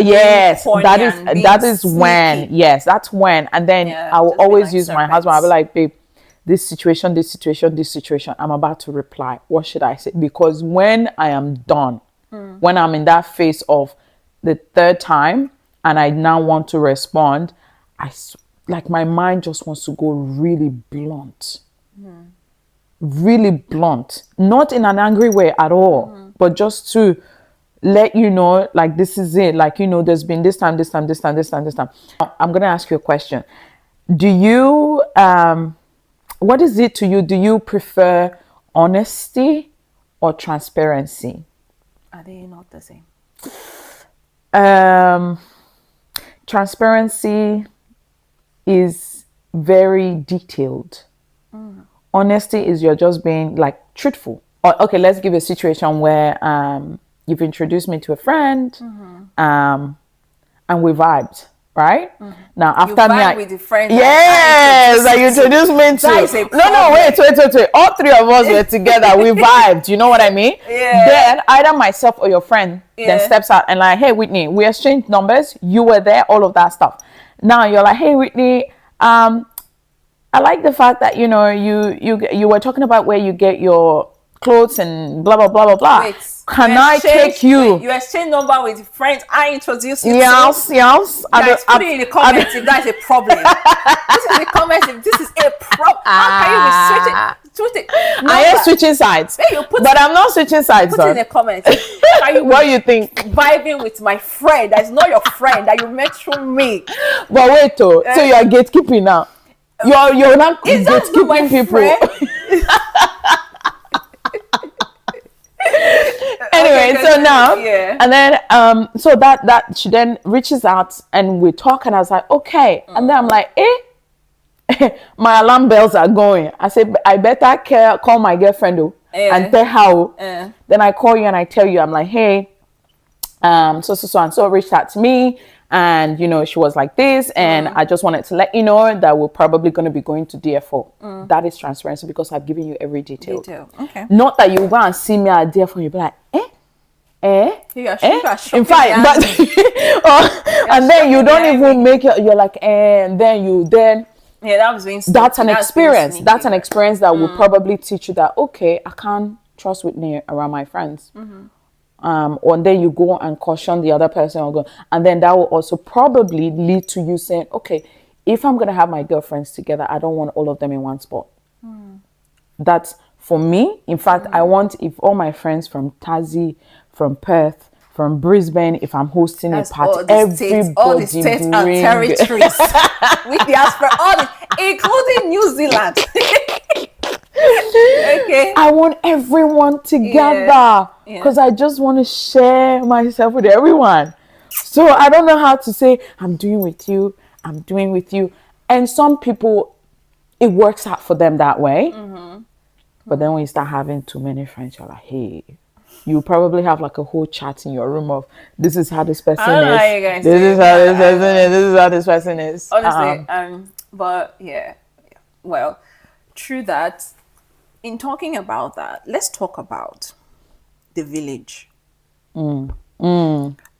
is when. Yes, that's when. And then I will always use my husband. I'll be like, babe, this situation. I'm about to reply. What should I say? Because when I am done, when I'm in that phase of the third time and I now want to respond, like my mind just wants to go really blunt. Really blunt. Not in an angry way at all, but just to let you know, like, this is it. Like, you know, there's been this time. I'm going to ask you a question. Do you, what is it to you? Do you prefer honesty or transparency? Are they not the same? Transparency is very detailed. Honesty is you're just being like truthful. Or, okay, let's give a situation where you've introduced me to a friend, and we vibed, right? Now after me, with the friend. Yes, that you introduced me to. No, wait. All three of us were together. We vibed. You know what I mean? Yeah. Then either myself or your friend then steps out and like, hey Whitney, we exchanged numbers. You were there. All of that stuff. Now you're like, hey Whitney, I like the fact that, you know, you were talking about where you get your clothes and blah blah blah blah blah. Wait, Can I take you? Wait, you exchange number with friends. I introduce you Yes, yes. Guys, put it in the comments if that is a problem. Put it in the comments if this is a problem. How can you be switching? I am switching sides. But I'm not switching sides. Put it in the comments. What do you think? Vibing with my friend that is not your friend that you met through me. But wait, so you are gatekeeping now. You're not gatekeeping people. Anyway, so now, and then so that she then reaches out and we talk, and I was like, okay, and then I'm like, my alarm bells are going. I said, I better call my girlfriend and tell her. Then I call you and I tell you, I'm like, hey, so and so reached out to me, and she was like this, and I just wanted to let you know that we're probably going to be going to DFO. That is transparency, because I've given you every detail. Okay. Not that you go and see me at DFO, you'll be like, in fact, but and then you don't even make it. You're like, and then that was being that's an experience. That's an experience that will probably teach you that, okay, I can't trust Whitney around my friends. Or then you go and caution the other person, and then that will also probably lead to you saying, okay, if I'm going to have my girlfriends together, I don't want all of them in one spot. That's for me. In fact, I want, if all my friends from Tassie, from Perth, from Brisbane, if I'm hosting a party, everybody all the states and territories with the all including New Zealand. Okay. I want everyone together because I just want to share myself with everyone. So I don't know how to say, I'm doing with you. And some people, it works out for them that way. But then when you start having too many friends, you're like, hey, you probably have like a whole chat in your room of, this is how this person is. This is how this person is. This is how this person is. Honestly, but well, true that. In talking about that, let's talk about the village. I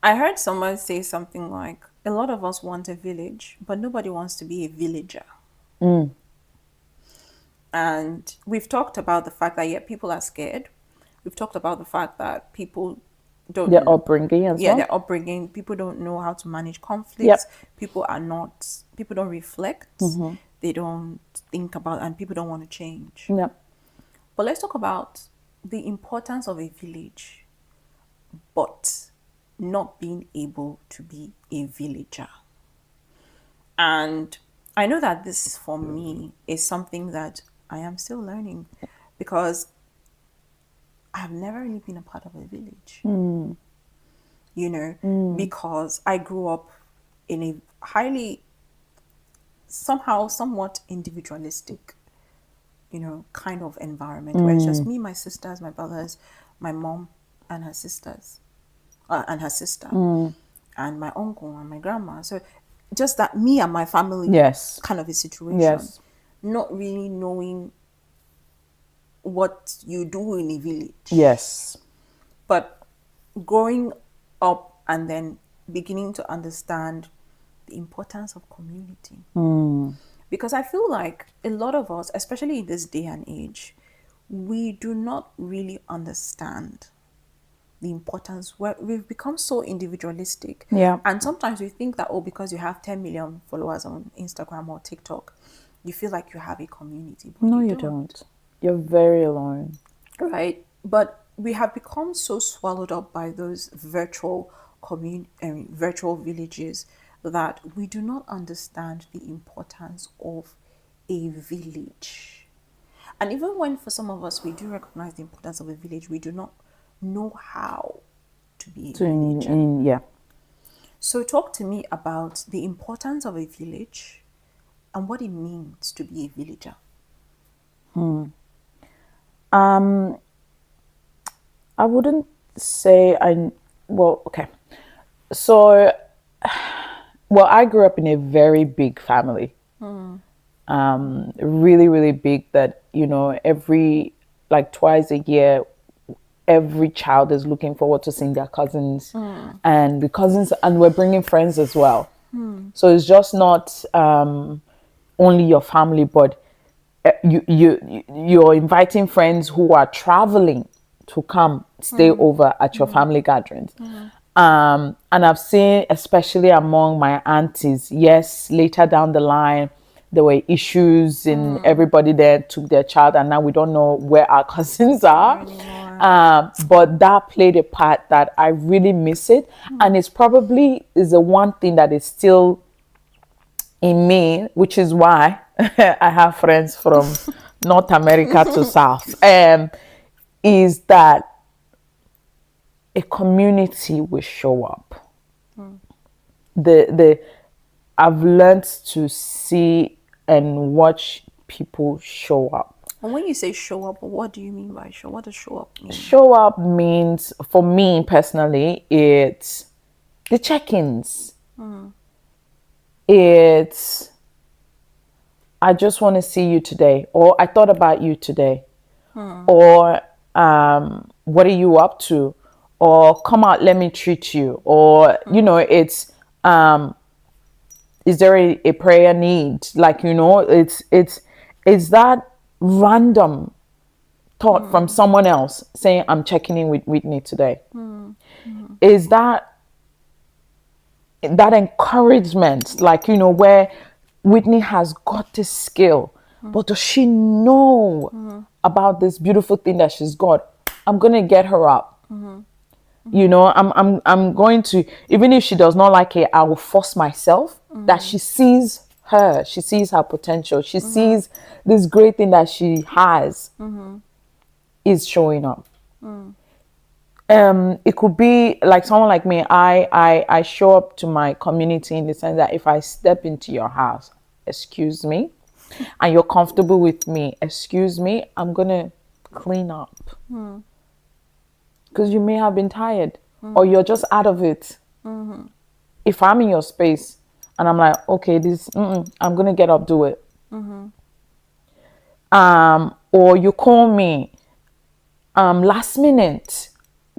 heard someone say something like, a lot of us want a village, but nobody wants to be a villager. And we've talked about the fact that, people are scared. We've talked about the fact that people don't... Their upbringing as well. Their upbringing. People don't know how to manage conflicts. People don't reflect. They don't think about, and people don't want to change. But let's talk about the importance of a village, but not being able to be a villager. And I know that this, for me, is something that I am still learning, because I've never really been a part of a village. Because I grew up in a highly, somewhat individualistic, kind of environment where it's just me, my sisters, my brothers, my mom and her sisters, and her sister, and my uncle and my grandma. So just that, me and my family, kind of a situation. Not really knowing what you do in a village. But growing up and then beginning to understand the importance of community. Because I feel like a lot of us, especially in this day and age, we do not really understand the importance. We've become so individualistic. And sometimes we think that, because you have 10 million followers on Instagram or TikTok, you feel like you have a community. But no, you don't. You're very alone. Right. But we have become so swallowed up by those virtual villages that we do not understand the importance of a village. And even when, for some of us, we do recognize the importance of a village, we do not know how to be a villager. So talk to me about the importance of a village and what it means to be a villager. I wouldn't say okay. So, I grew up in a very big family. Really, really big, that, every, twice a year, every child is looking forward to seeing their cousins, and the cousins, and we're bringing friends as well. So it's just not only your family, but you're inviting friends who are traveling to come stay over at your family gatherings. And I've seen, especially among my aunties, yes, later down the line, there were issues and everybody there took their child, and now we don't know where our cousins are. But that played a part that I really miss it. And it's probably is the one thing that is still in me, which is why I have friends from North America to South, is that a community will show up. The I've learned to see and watch people show up. And when you say show up, what do you mean by show? What does show up mean? Show up means, for me personally, it's the check-ins. It's, I just want to see you today, or I thought about you today, or what are you up to, or come out, let me treat you, or it's is there a prayer need, like it's that random thought from someone else saying, I'm checking in with Whitney today. Is that encouragement, like where Whitney has got this skill, but does she know about this beautiful thing that she's got? I'm gonna get her up. I'm going to, even if she does not like it, I will force myself that she sees her potential, she sees this great thing that she has is showing up. It could be like someone like me. I show up to my community in the sense that if I step into your house, excuse me, and you're comfortable with me, excuse me, I'm gonna clean up. Because you may have been tired, or you're just out of it. If I'm in your space and I'm like, okay, I'm gonna get up, do it. Or you call me last minute,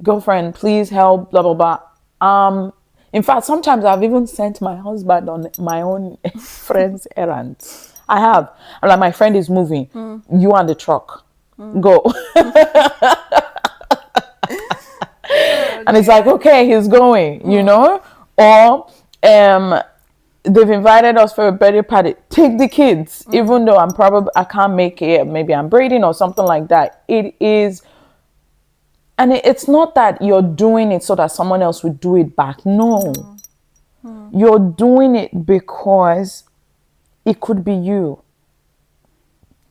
girlfriend, please help, blah blah blah. In fact, sometimes I've even sent my husband on my own friend's errands. I have. I'm like, my friend is moving, you and the truck, go. And it's like, okay, he's going, or they've invited us for a birthday party. Take the kids, even though I can't make it. Maybe I'm braiding or something like that. It is, and it's not that you're doing it so that someone else would do it back. No, you're doing it because it could be you.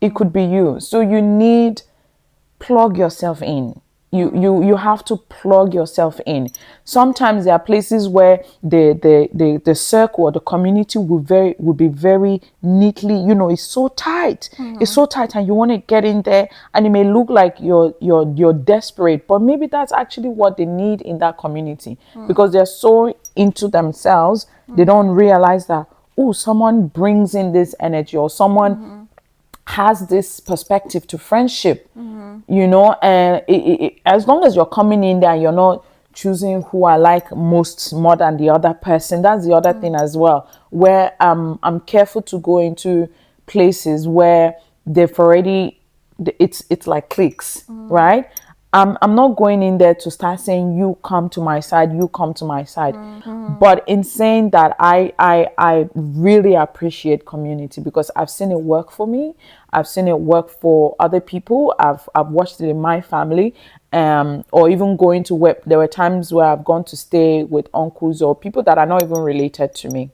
It could be you. So you need plug yourself in. You have to plug yourself in. Sometimes there are places where the circle or the community will be very neatly, it's so tight. It's so tight, and you want to get in there, and it may look like you're desperate, but maybe that's actually what they need in that community, because they're so into themselves, they don't realize that, someone brings in this energy, or someone has this perspective to friendship, and as long as you're coming in there and you're not choosing who I like most more than the other person, that's the other thing as well, where I'm careful to go into places where they've already, it's like cliques, right? I'm not going in there to start saying, you come to my side, you come to my side. But in saying that, I really appreciate community, because I've seen it work for me. I've seen it work for other people. I've watched it in my family, or even going to where there were times where I've gone to stay with uncles or people that are not even related to me,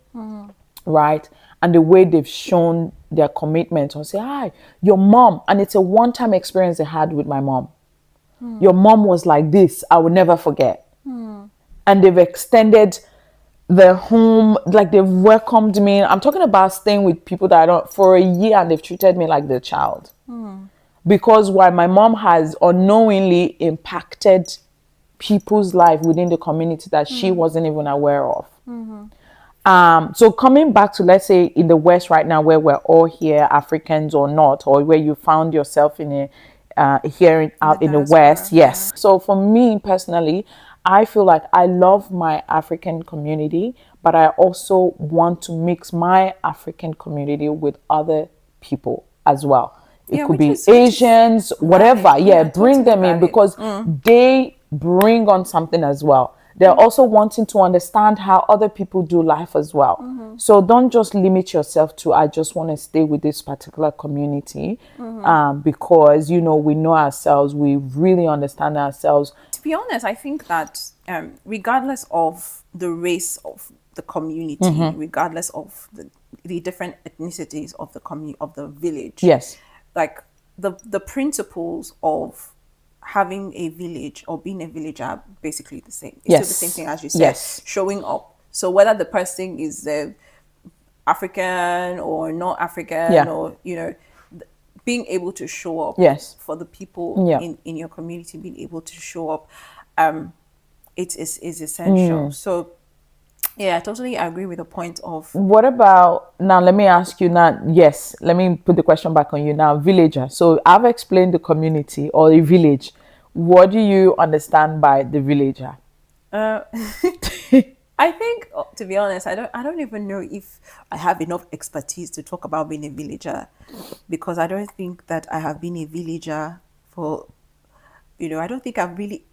right? And the way they've shown their commitment, or say, hi, your mom, and it's a one-time experience I had with my mom. Your mom was like this, I will never forget. And they've extended the home, like they've welcomed me. I'm talking about staying with people that I don't, for a year, and they've treated me like their child. Because while my mom has unknowingly impacted people's life within the community that she wasn't even aware of. So coming back to, let's say, in the West right now, where we're all here, Africans or not, or where you found yourself in out in the West, yes. So for me personally, I feel like I love my African community, but I also want to mix my African community with other people as well. It Yeah, could which be is Asians, whatever. valid. Yeah, Yeah, bring totally them in valid. because they bring on something as well. They're also wanting to understand how other people do life as well. So don't just limit yourself to, I just want to stay with this particular community, because, we know ourselves, we really understand ourselves. To be honest, I think that regardless of the race of the community, regardless of the different ethnicities of the of the village, Yes. like the principles of having a village or being a village are basically the same. It's still the same Yes. thing as you said, Yes. showing up. So whether the person is African or not African, Yeah. or being able to show up Yes. for the people Yeah. in your community, being able to show up, it is essential. So yeah, I totally agree with the point of What about now? Let me ask you now. Yes, let me put the question back on you now. Villager. So I've explained the community or a village. What do you understand by the villager? uh, I think, to be honest, I don't even know if I have enough expertise to talk about being a villager, because I don't think that I have been a villager for, I don't think I've really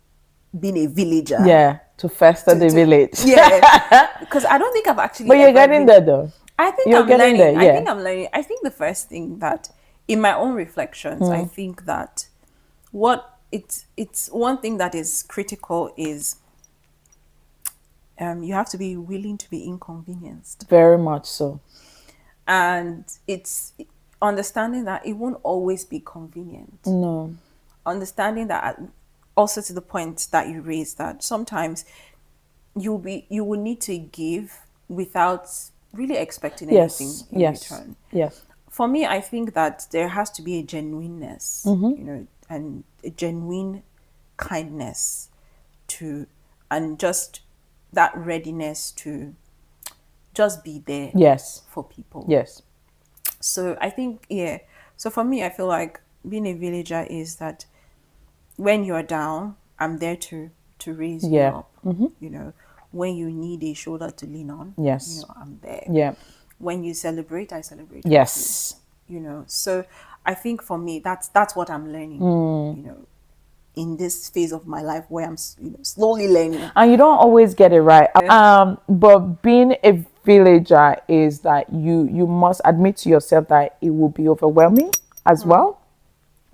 been a villager Yeah, to foster the village. yeah, because I don't think I've actually But you're ever getting been. there though. I think You're I'm getting there. learning. I Yeah. think I'm learning. I think the first thing that, in my own reflections, I think that it's one thing that is critical is you have to be willing to be inconvenienced, Very much so. and it's understanding that it won't always be convenient. No. Understanding that, also to the point that you raised, that sometimes you will need to give without really expecting anything Yes. in Yes. return. Yes. For me, I think that there has to be a genuineness, and a genuine kindness to, and just that readiness to just be there Yes. for people. Yes. So I think, yeah. So for me, I feel like being a villager is that when you're down, I'm there to raise you Yeah. up. When you need a shoulder to lean on, Yes. I'm there. Yeah. When you celebrate, I celebrate with Yes. you. So I think for me, that's what I'm learning. In this phase of my life where I'm slowly learning. And you don't always get it right. But being a villager is that you must admit to yourself that it will be overwhelming as well.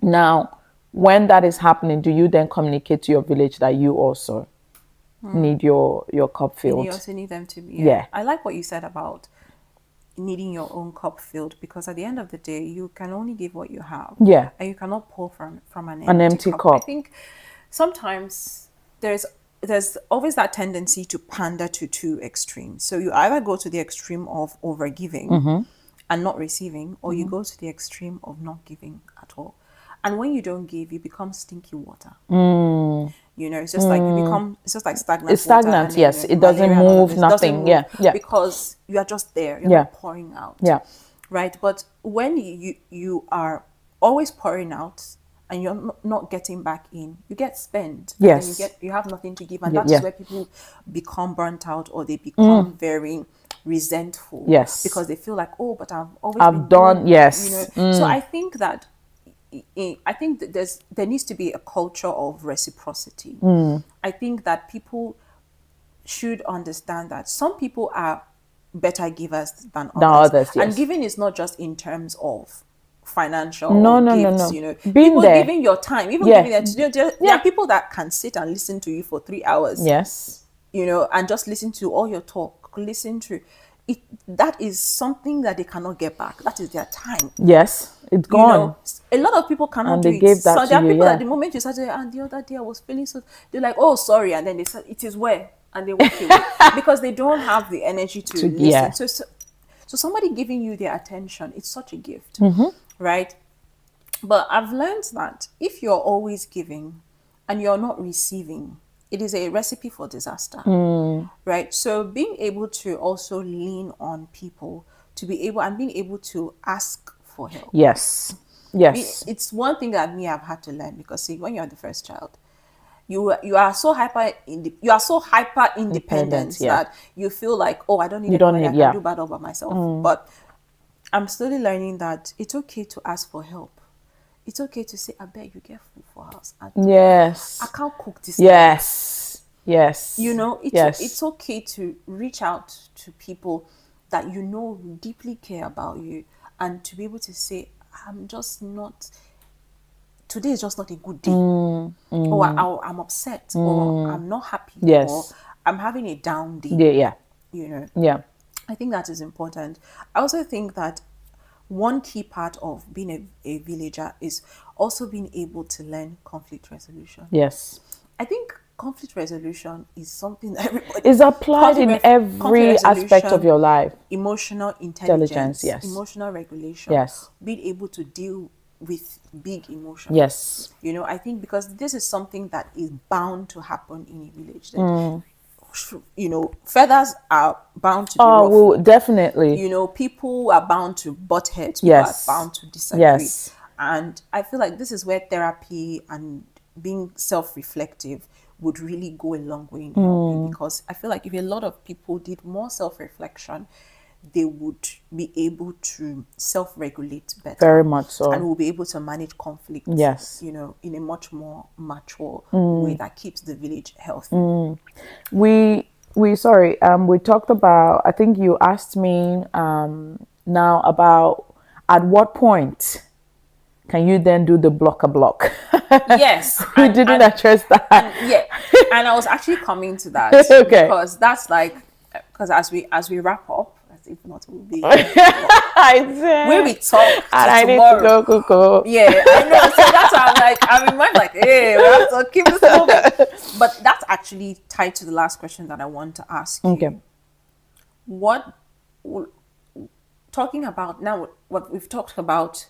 Now, when that is happening, do you then communicate to your village that you also need your cup And filled? you also need them to be. Yeah. I like what you said about needing your own cup filled, because at the end of the day, you can only give what you have. Yeah. And you cannot pour from an empty cup. cup. I think sometimes there's always that tendency to pander to two extremes. So you either go to the extreme of overgiving and not receiving, or you go to the extreme of not giving at all. And when you don't give, you become stinky water. It's just like it's just like stagnant. It's stagnant, water, and yes. It doesn't malaria and all of move, this. It doesn't nothing. move Yeah, yeah. because you are just there. You're Yeah. not pouring out. Yeah. Right. But when you are always pouring out and you're not getting back in, you get spent. And Yes. then you have nothing to give, and Yeah, that's yeah. where people become burnt out, or they become very resentful. Yes. Because they feel like, oh, but I've been done, doing, yes. So I think that there needs to be a culture of reciprocity. I think that people should understand that some people are better givers than others. Yes. And giving is not just in terms of financial No. gifts, Being people there. giving your time, even Yeah. giving there are people that can sit and listen to you for 3 hours, Yes. and just listen to all your talk, listen to it. That is something that they cannot get back. That is their time. Yes. It's gone. A lot of people cannot And do they it. gave that So to there are you, people yeah. that the moment you started, and the other day I was feeling so, they're like, oh, sorry, and then they said, it is where, and they walk away because they don't have the energy to listen. Yeah. So somebody giving you their attention, it's such a gift, right? But I've learned that if you're always giving and you're not receiving, it is a recipe for disaster, right? So being able to also lean on people to be able, and being able to ask for help. Yes. Yes. It's one thing that I've had to learn, because see, when you're the first child, you are so hyper independent yeah. that you feel like, oh, I don't need don't anybody, need- I can yeah. do bad all by myself. But I'm slowly learning that it's okay to ask for help. it's okay to say, I beg you, get food for us. I Yes. can't cook this. Yes. Yes. You know, Yes. it's okay to reach out to people that you know deeply care about you, and to be able to say, I'm just not, today is just not a good day, or I'm upset, or I'm not happy, Yes. or I'm having a down day. Yeah. Yeah. You know, Yeah. I think that is important. I also think that one key part of being a villager is also being able to learn conflict resolution. Yes. I think conflict resolution is something that everybody Is applied in conflict every aspect of resolution, your life. emotional Intelligence, intelligence, yes. emotional regulation, Yes. being able to deal with big emotions. Yes. You know, I think because this is something that is bound to happen in a village. That, you know, feathers are bound to be Oh, well, ruffled. definitely. You know, people are bound to butt heads. People Yes. are bound to disagree. Yes. And I feel like this is where therapy and being self-reflective would really go a long way in helping, because I feel like if a lot of people did more self-reflection, they would be able to self-regulate better. Very much so. And will be able to manage conflict, Yes. you know, in a much more mature way that keeps the village healthy. We talked about, I think you asked me now about at what point can you then do the block? Yes. We didn't address that. And I was actually coming to that. Okay. Because that's like, because as we wrap up, as if not we'll be We'll be talk and I tomorrow. need to go, Coco. Yeah, I know. So that's why I'm in mind like, hey, we have to keep this moving. But that's actually tied to the last question that I want to ask you. Okay. Talking about now, what we've talked about,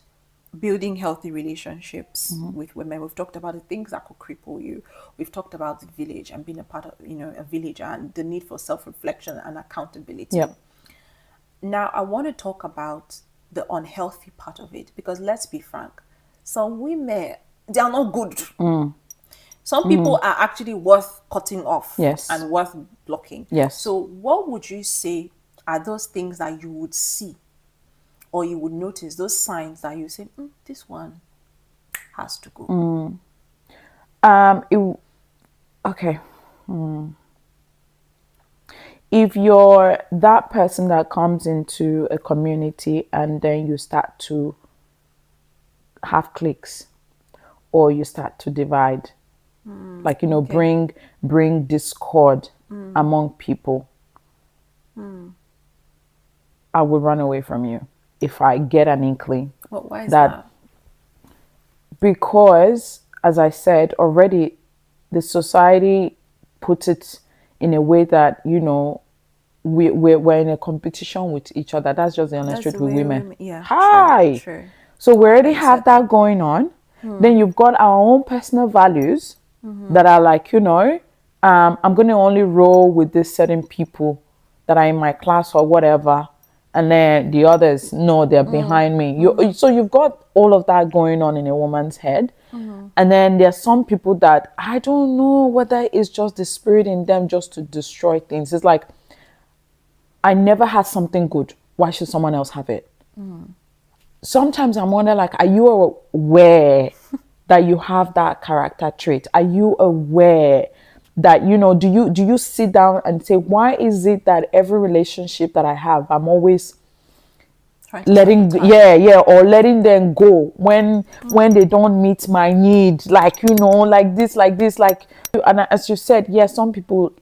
building healthy relationships with women. We've talked about the things that could cripple you. We've talked about the village and being a part of, you know, a village, and the need for self-reflection and accountability. Yep. Now, I want to talk about the unhealthy part of it, because let's be frank, some women, they are not good. Some people are actually worth cutting off. Yes. And worth blocking. Yes. So what would you say are those things that you would see or you would notice, those signs that you say, this one has to go? Okay. If you're that person that comes into a community and then you start to have cliques, or you start to divide, like, you know, bring discord among people, I would run away from you if I get an inkling. Well, why is that? Because, as I said already, the society puts it in a way that, you know, we're in a competition with each other. That's just the honest truth with women. Yeah. Hi. True. So we already have that going on. Then you've got our own personal values that are like, you know, I'm going to only roll with these certain people that are in my class or whatever. And then the others, no, they're behind me. So you've got all of that going on in a woman's head. And then there's some people that I don't know whether it's just the spirit in them just to destroy things. It's like, I never had something good. Why should someone else have it? Sometimes I'm wondering, like, are you aware that you have that character trait? Are you aware that, you know, do you sit down and say, why is it that every relationship that I have, I'm always letting letting them go when they don't meet my need, like, you know, like this, like, and as you said, yes, some people,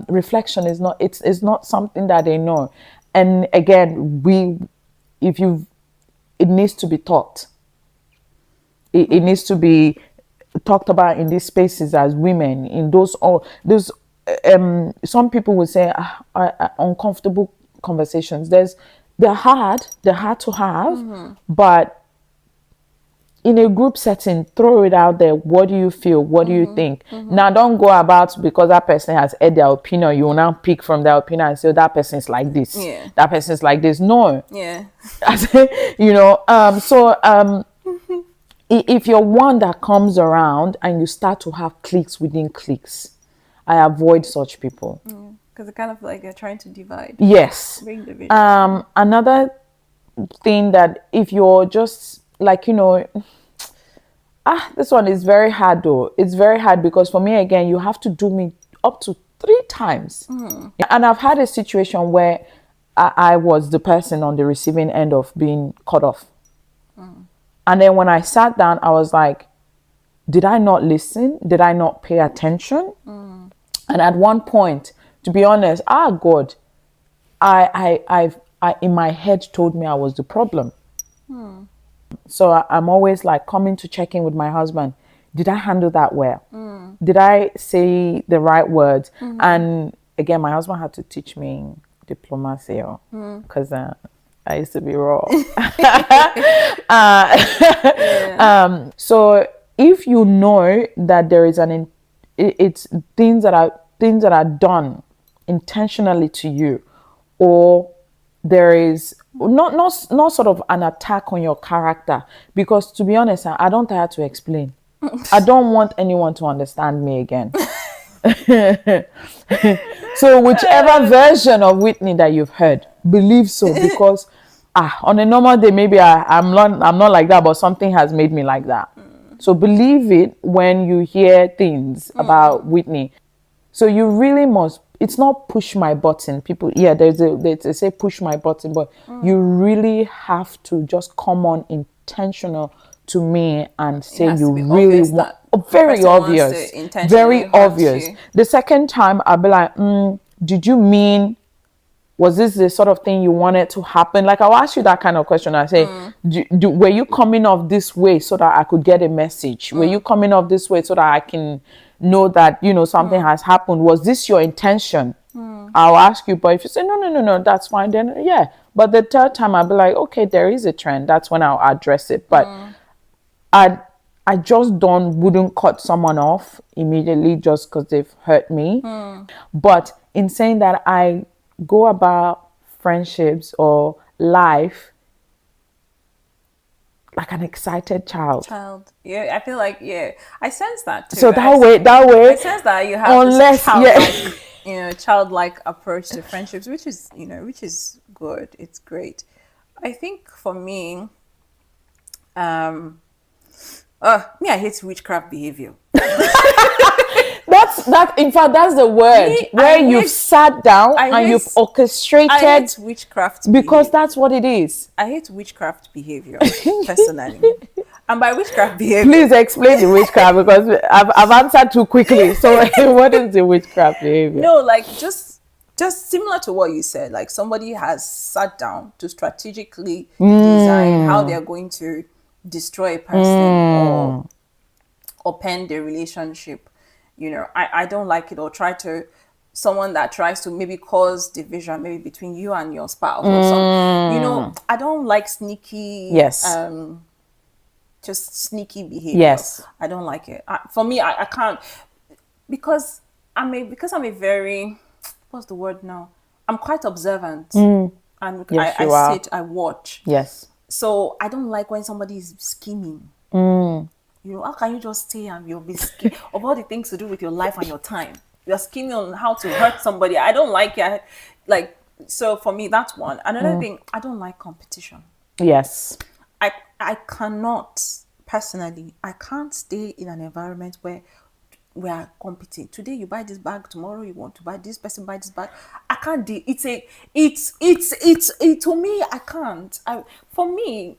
reflection is not, it's not something that they know. And again, it needs to be taught. It needs to be talked about in these spaces as women, in those some people would say uncomfortable conversations. They're hard to have, but in a group setting, throw it out there. What do you feel? What do you think? Now, don't go about because that person has said their opinion, you will now pick from their opinion and say, that person is like this. Yeah. That person is like this. No. Yeah. You know, if you're one that comes around and you start to have cliques within cliques, I avoid such people. Because it kind of like they're trying to divide. Yes. Bring division. Another thing that if you're just like, you know, This one is very hard though. It's very hard because for me, again, you have to do me up to 3 times. And I've had a situation where I was the person on the receiving end of being cut off. And then when I sat down, I was like, did I not listen? Did I not pay attention? And at one point, to be honest, God, I in my head told me I was the problem. So I'm always like coming to check in with my husband. Did I handle that well? Did I say the right words? And again, my husband had to teach me diplomacy because I used to be raw. So if you know that there is it's things that are done intentionally to you, or there is not sort of an attack on your character, because to be honest, I don't have to explain. I don't want anyone to understand me again. So whichever version of Whitney that you've heard, believe so, because on a normal day maybe I'm not like that, but something has made me like that. So believe it when you hear things about Whitney. So you really must. It's not push my button. People, they say push my button, but you really have to just come on intentional to me and say you really want. Very obvious. Very obvious. The second time I'll be like, did you mean? Was this the sort of thing you wanted to happen? Like, I'll ask you that kind of question. I say, were you coming off this way so that I could get a message? Were you coming off this way so that I can know that, something has happened? Was this your intention? I'll ask you, but if you say, no, that's fine, then yeah. But the third time I'll be like, okay, there is a trend. That's when I'll address it. But I just wouldn't cut someone off immediately just because they've hurt me. But in saying that, I go about friendships or life like an excited child. Yeah, I feel like, I sense that too. So that way, I sense that you have this childlike approach to friendships, which is good. It's great. I think for me, I hate witchcraft behavior. In fact, that's the word where you've sat down and you've orchestrated. I hate witchcraft because that's what it is. I hate witchcraft behavior personally. And by witchcraft behavior, please explain the witchcraft, because I've answered too quickly. So what is the witchcraft behavior? No, like just similar to what you said. Like somebody has sat down to strategically design how they're going to destroy a person or pen their relationship. I don't like it. Or someone that tries to maybe cause division, maybe between you and your spouse or something. I don't like sneaky, just sneaky behavior. Yes. I don't like it. For me, I can't, because I'm a very, what's the word now? I'm quite observant. And yes, I sit, I watch. Yes. So I don't like when somebody is scheming. How can you just stay and you'll be scheming of all the things to do with your life and your time? You're scheming on how to hurt somebody. I don't like it. So for me, that's one. Another thing, I don't like competition. Yes. I cannot, personally, I can't stay in an environment where we are competing. Today you buy this bag, tomorrow you want to buy this person buy this bag. I can't do it. To me, I can't. For me,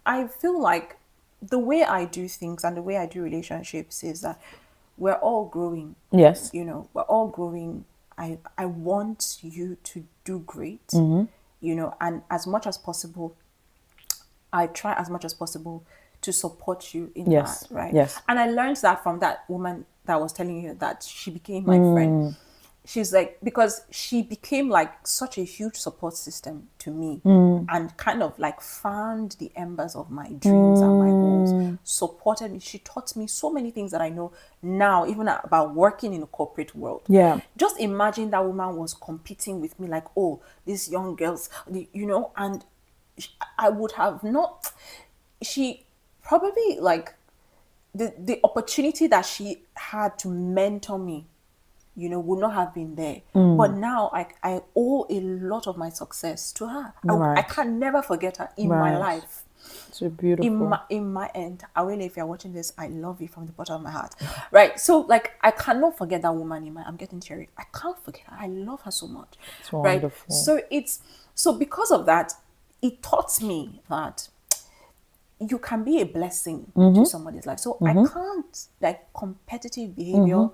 I feel like the way I do things and the way I do relationships is that we're all growing. Yes. We're all growing. I want you to do great, and as much as possible, I try as much as possible to support you in that, right? Yes. And I learned that from that woman that was telling you that she became my friend. She's like, because she became like such a huge support system to me and kind of like fanned the embers of my dreams and my goals, supported me. She taught me so many things that I know now, even about working in a corporate world. Yeah. Just imagine that woman was competing with me like, oh, these young girls, and I would have not, she probably like the opportunity that she had to mentor me, would not have been there. But now I owe a lot of my success to her. Right. I can never forget her in my life. So beautiful. In my end, Awele, if you're watching this, I love you from the bottom of my heart. Right. So like I cannot forget that woman in my I'm getting teary. I can't forget her. I love her so much. It's Right. wonderful. So because of that, it taught me that you can be a blessing to somebody's life. So I can't like competitive behavior,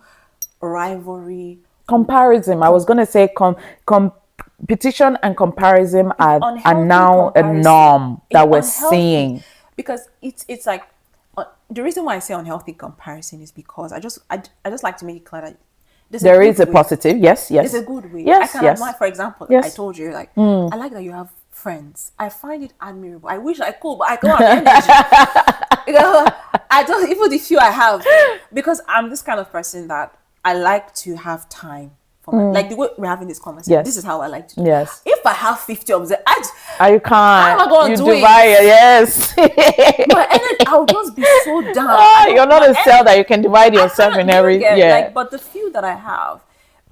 rivalry, Comparison. I was gonna say competition and comparison are unhealthy now a comparison. norm that It's we're unhealthy seeing. because it's like the reason why I say unhealthy comparison is because I just like to make it clear that There is a way. positive. Yes, yes. There's a good way. I Yes, can yes. admire, for example, I Yes. told you, like, I like that you have friends. I find it admirable. I wish I could, but I don't have the energy. You know, I don't, even the few I have, because I'm this kind of person that I like to have time for my, like the way we're having this conversation. Yes. This is how I like to do it. Yes. If I have 50 of them, You can't. How am I gonna You do divide it? Yes. my energy, I'll just be so down. You're not a cell that you can divide yourself in every. Like, but the few that I have,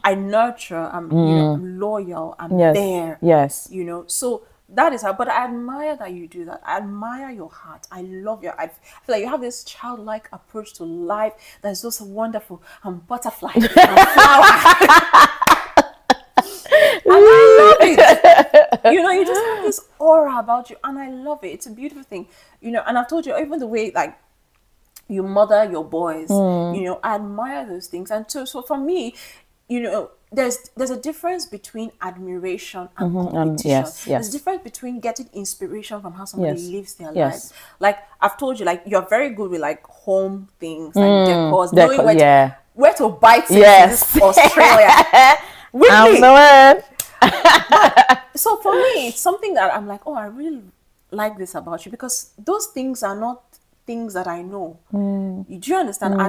I nurture. I'm, I'm loyal. I'm Yes. there. Yes. You know, so that is how. But I admire that you do that. I admire your heart. I love your. I feel like you have this childlike approach to life that is just wonderful. And butterfly and flower. And I love it. You know, you just have this aura about you, and I love it. It's a beautiful thing. You know, and I've told you, even the way like you mother your boys, you know, I admire those things. And so for me, you know, there's a difference between admiration and competition. Yes, yes. There's a difference between getting inspiration from how somebody Yes, lives their yes. lives. Like I've told you, like you're very good with like home things, like decors, knowing where to buy things in this Australia. I'm the one. So for me, it's something that I'm like, oh, I really like this about you, because those things are not things that I know. Do you understand? I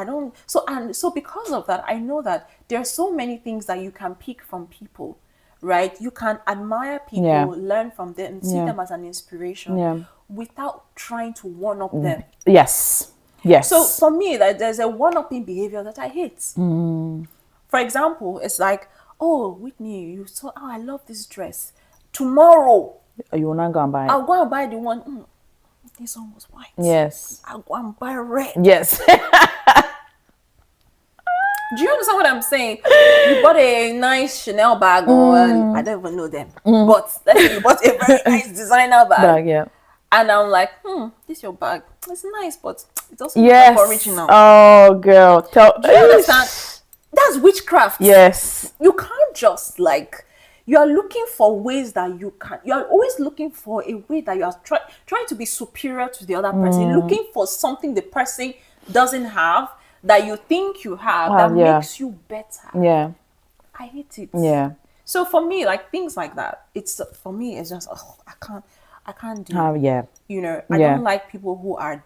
don't. So because of that, I know that there are so many things that you can pick from people, right? You can admire people, learn from them, see them as an inspiration, without trying to one up them. Yes. Yes. So for me, that there's a one-upping behavior that I hate. For example, it's like, oh, Whitney, you saw, oh, I love this dress. Tomorrow, you're not gonna buy it. I'll go and buy the one. This one was white. Yes. I'll go and buy red. Yes. Do you understand what I'm saying? You bought a nice Chanel bag, or I don't even know them. But let's say you bought a very nice designer bag. Yeah. And I'm like, this your bag. It's nice, but it doesn't yes. look original. Oh, girl. Do you understand? That's witchcraft. Yes. You can't just like, you are looking for ways that you are always looking for a way that you are trying to be superior to the other person, looking for something the person doesn't have that you think you have that makes you better. Yeah. I hate it. Yeah. So for me, like things like that, it's for me, it's just, I can't do it. Yeah. You know, I don't like people who are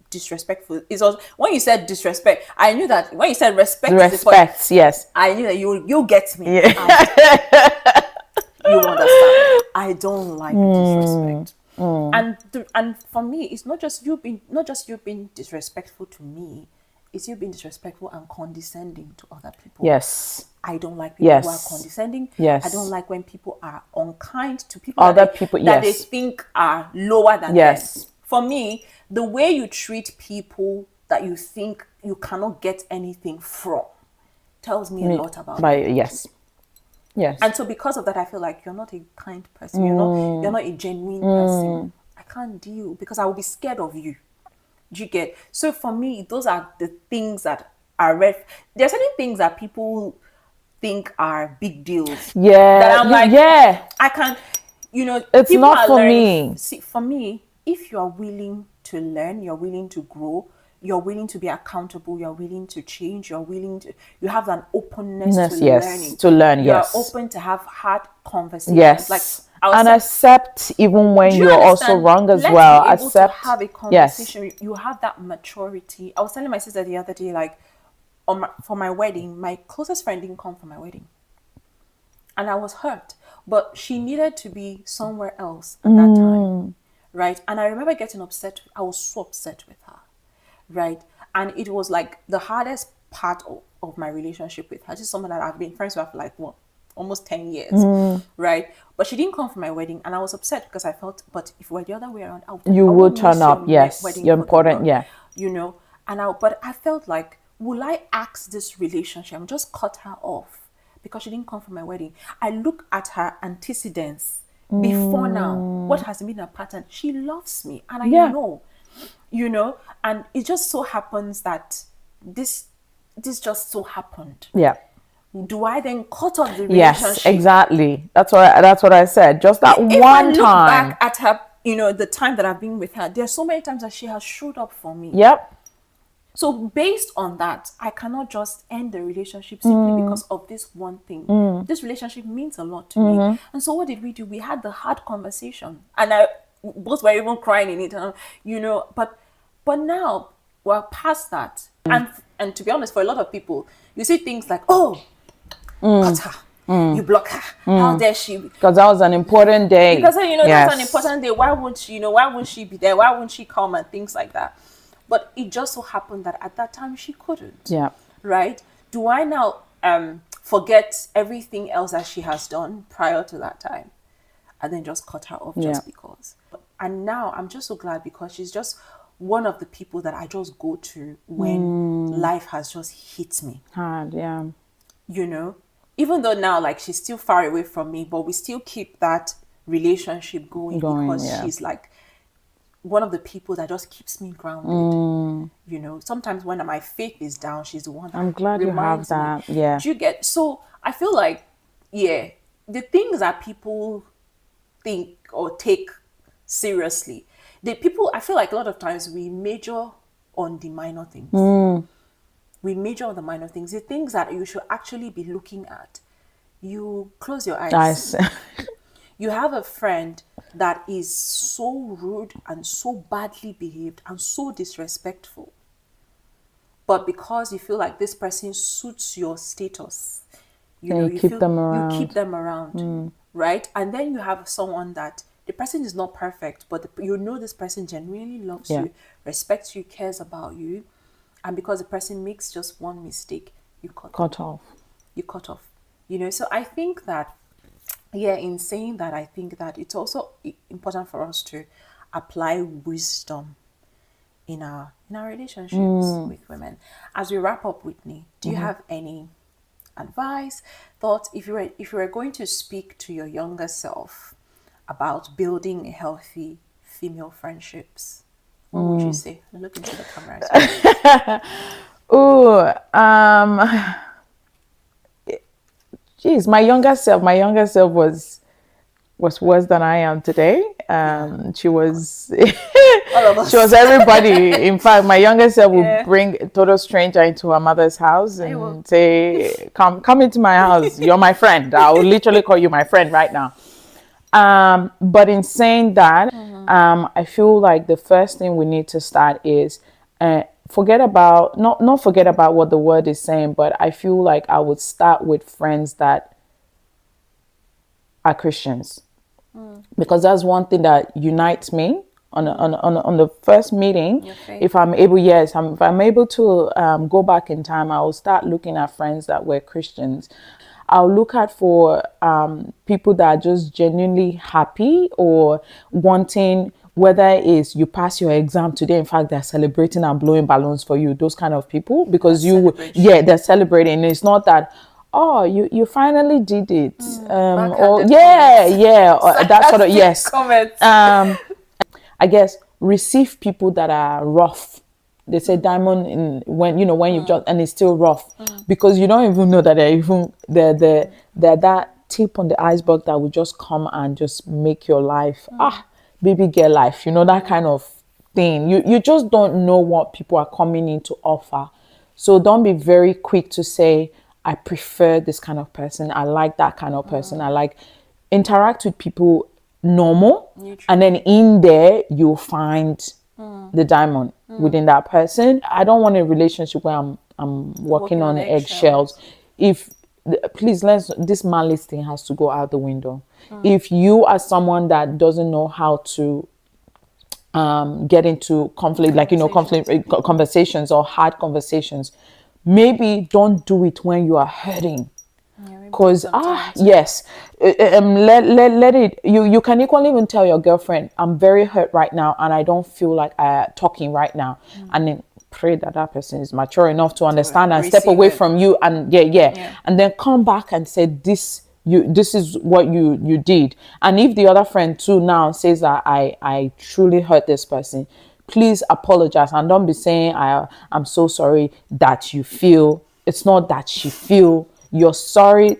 disrespectful. It's also, when you said disrespect, I knew that when you said respect, yes, I knew that you get me. Yeah. You understand? I don't like disrespect. And for me, it's not just you being disrespectful to me. It's you being disrespectful and condescending to other people. Yes. I don't like people who are condescending. Yes. I don't like when people are unkind to people that they think are lower than them. For me, the way you treat people that you think you cannot get anything from tells me a lot about you. Yes. Yes. And so because of that, I feel like you're not a kind person. You're not a genuine person. I can't deal, because I will be scared of you. Do you get? So for me, those are the things that are there are certain things that people think are big deals. Yeah. That I'm like, I can't, it's not for me. See, for me, if you're willing to learn, you're willing to grow, you're willing to be accountable, you're willing to change, you have an openness to learning. To learn, you're open to have hard conversations. Yes. Like, and accept even when you're also wrong as well. Accept. To have a conversation. You have that maturity. I was telling my sister the other day, like, for my wedding, my closest friend didn't come for my wedding. And I was hurt. But she needed to be somewhere else at that time. Right? And I remember getting upset. I was so upset with her. Right? And it was like the hardest part of my relationship with her. Just someone that I've been friends with for like, almost 10 years, right? But she didn't come for my wedding, and I was upset because I felt, but if it were the other way around, You I would would turn miss up. your Yes, wedding you're for the important. world, Yeah. you know. But I felt like, will I ask this relationship and just cut her off because she didn't come for my wedding? I look at her antecedents before now. What has been a pattern? She loves me, and I Yeah. know, and it just so happens that this just so happened. Yeah. Do I then cut off the Yes, relationship? exactly. That's what I said. Just that If I one look time. back at her, the time that I've been with her, there's so many times that she has showed up for me. Yep. So based on that, I cannot just end the relationship simply because of this one thing. This relationship means a lot to me. And so what did we do? We had the hard conversation. And I both were even crying in it, but now we're past that. And to be honest, for a lot of people, you see things like, oh, cut her. You block her. How dare she? Because that was an important day. Because Yes. that's an important day. Why won't she? Why won't she be there? Why won't she come and things like that? But it just so happened that at that time she couldn't. Yeah. Right? Do I now forget everything else that she has done prior to that time, and then just cut her off just because? And now I'm just so glad because she's just one of the people that I just go to when life has just hit me. Hard. Yeah. Even though now, like, she's still far away from me, but we still keep that relationship going because she's like one of the people that just keeps me grounded. Sometimes when my faith is down, she's the one that I'm glad you have reminds me. that. Yeah. Do you get? So I feel like, the things that people think or take seriously, I feel like a lot of times we major on the minor things. We major on the minor things, the things that you should actually be looking at. You close your eyes. Nice. You have a friend that is so rude and so badly behaved and so disrespectful. But because you feel like this person suits your status, you keep them around. You keep them around, right? And then you have someone that the person is not perfect, but this person genuinely loves you, respects you, cares about you. And because the person makes just one mistake, you cut off. You cut off. So I think that, in saying that, I think that it's also important for us to apply wisdom in our relationships with women. As we wrap up, Whitney, do you have any advice, thoughts? If you were going to speak to your younger self about building healthy female friendships, what would you say? Look into the camera. Geez, my younger self was worse than I am today. She was All of us. she was everybody. In fact, my younger self would bring a total stranger into her mother's house and say, come into my house. You're my friend. I will literally call you my friend right now. But in saying that, I feel like the first thing we need to start is forget about not forget about what the word is saying, but I feel like I would start with friends that are Christians, because that's one thing that unites me on the first meeting. If I'm able, if I'm able to go back in time, I will start looking at friends that were Christians. I'll look at for people that are just genuinely happy or wanting, whether it's you pass your exam today, in fact, they're celebrating and blowing balloons for you, those kind of people, because they're celebrating. It's not that, oh, you finally did it. Or that sort of, yes. I guess receive people that are rough. They say diamond in when you've just, and it's still rough, because you don't even know that they're that tip on the iceberg that will just come and just make your life baby girl life, that kind of thing. You just don't know what people are coming in to offer. So don't be very quick to say, I prefer this kind of person, I like that kind of person. I like, interact with people normal, and then in there you'll find the diamond within that person. I don't want a relationship where I'm walking on eggshells. Please, this malice thing has to go out the window. If you are someone that doesn't know how to get into conflict, conversations or hard conversations, maybe don't do it when you are hurting. Yeah, maybe take Because some time to. yes, let it. You can equally even tell your girlfriend, I'm very hurt right now and I don't feel like talking right now, and then pray that that person is mature enough to understand and step receive away it. from you, and Yeah. and then come back and say this is what you did. And if the other friend too now says that I truly hurt this person, please apologize and don't be saying I'm so sorry that you feel. It's not that she feel. You're sorry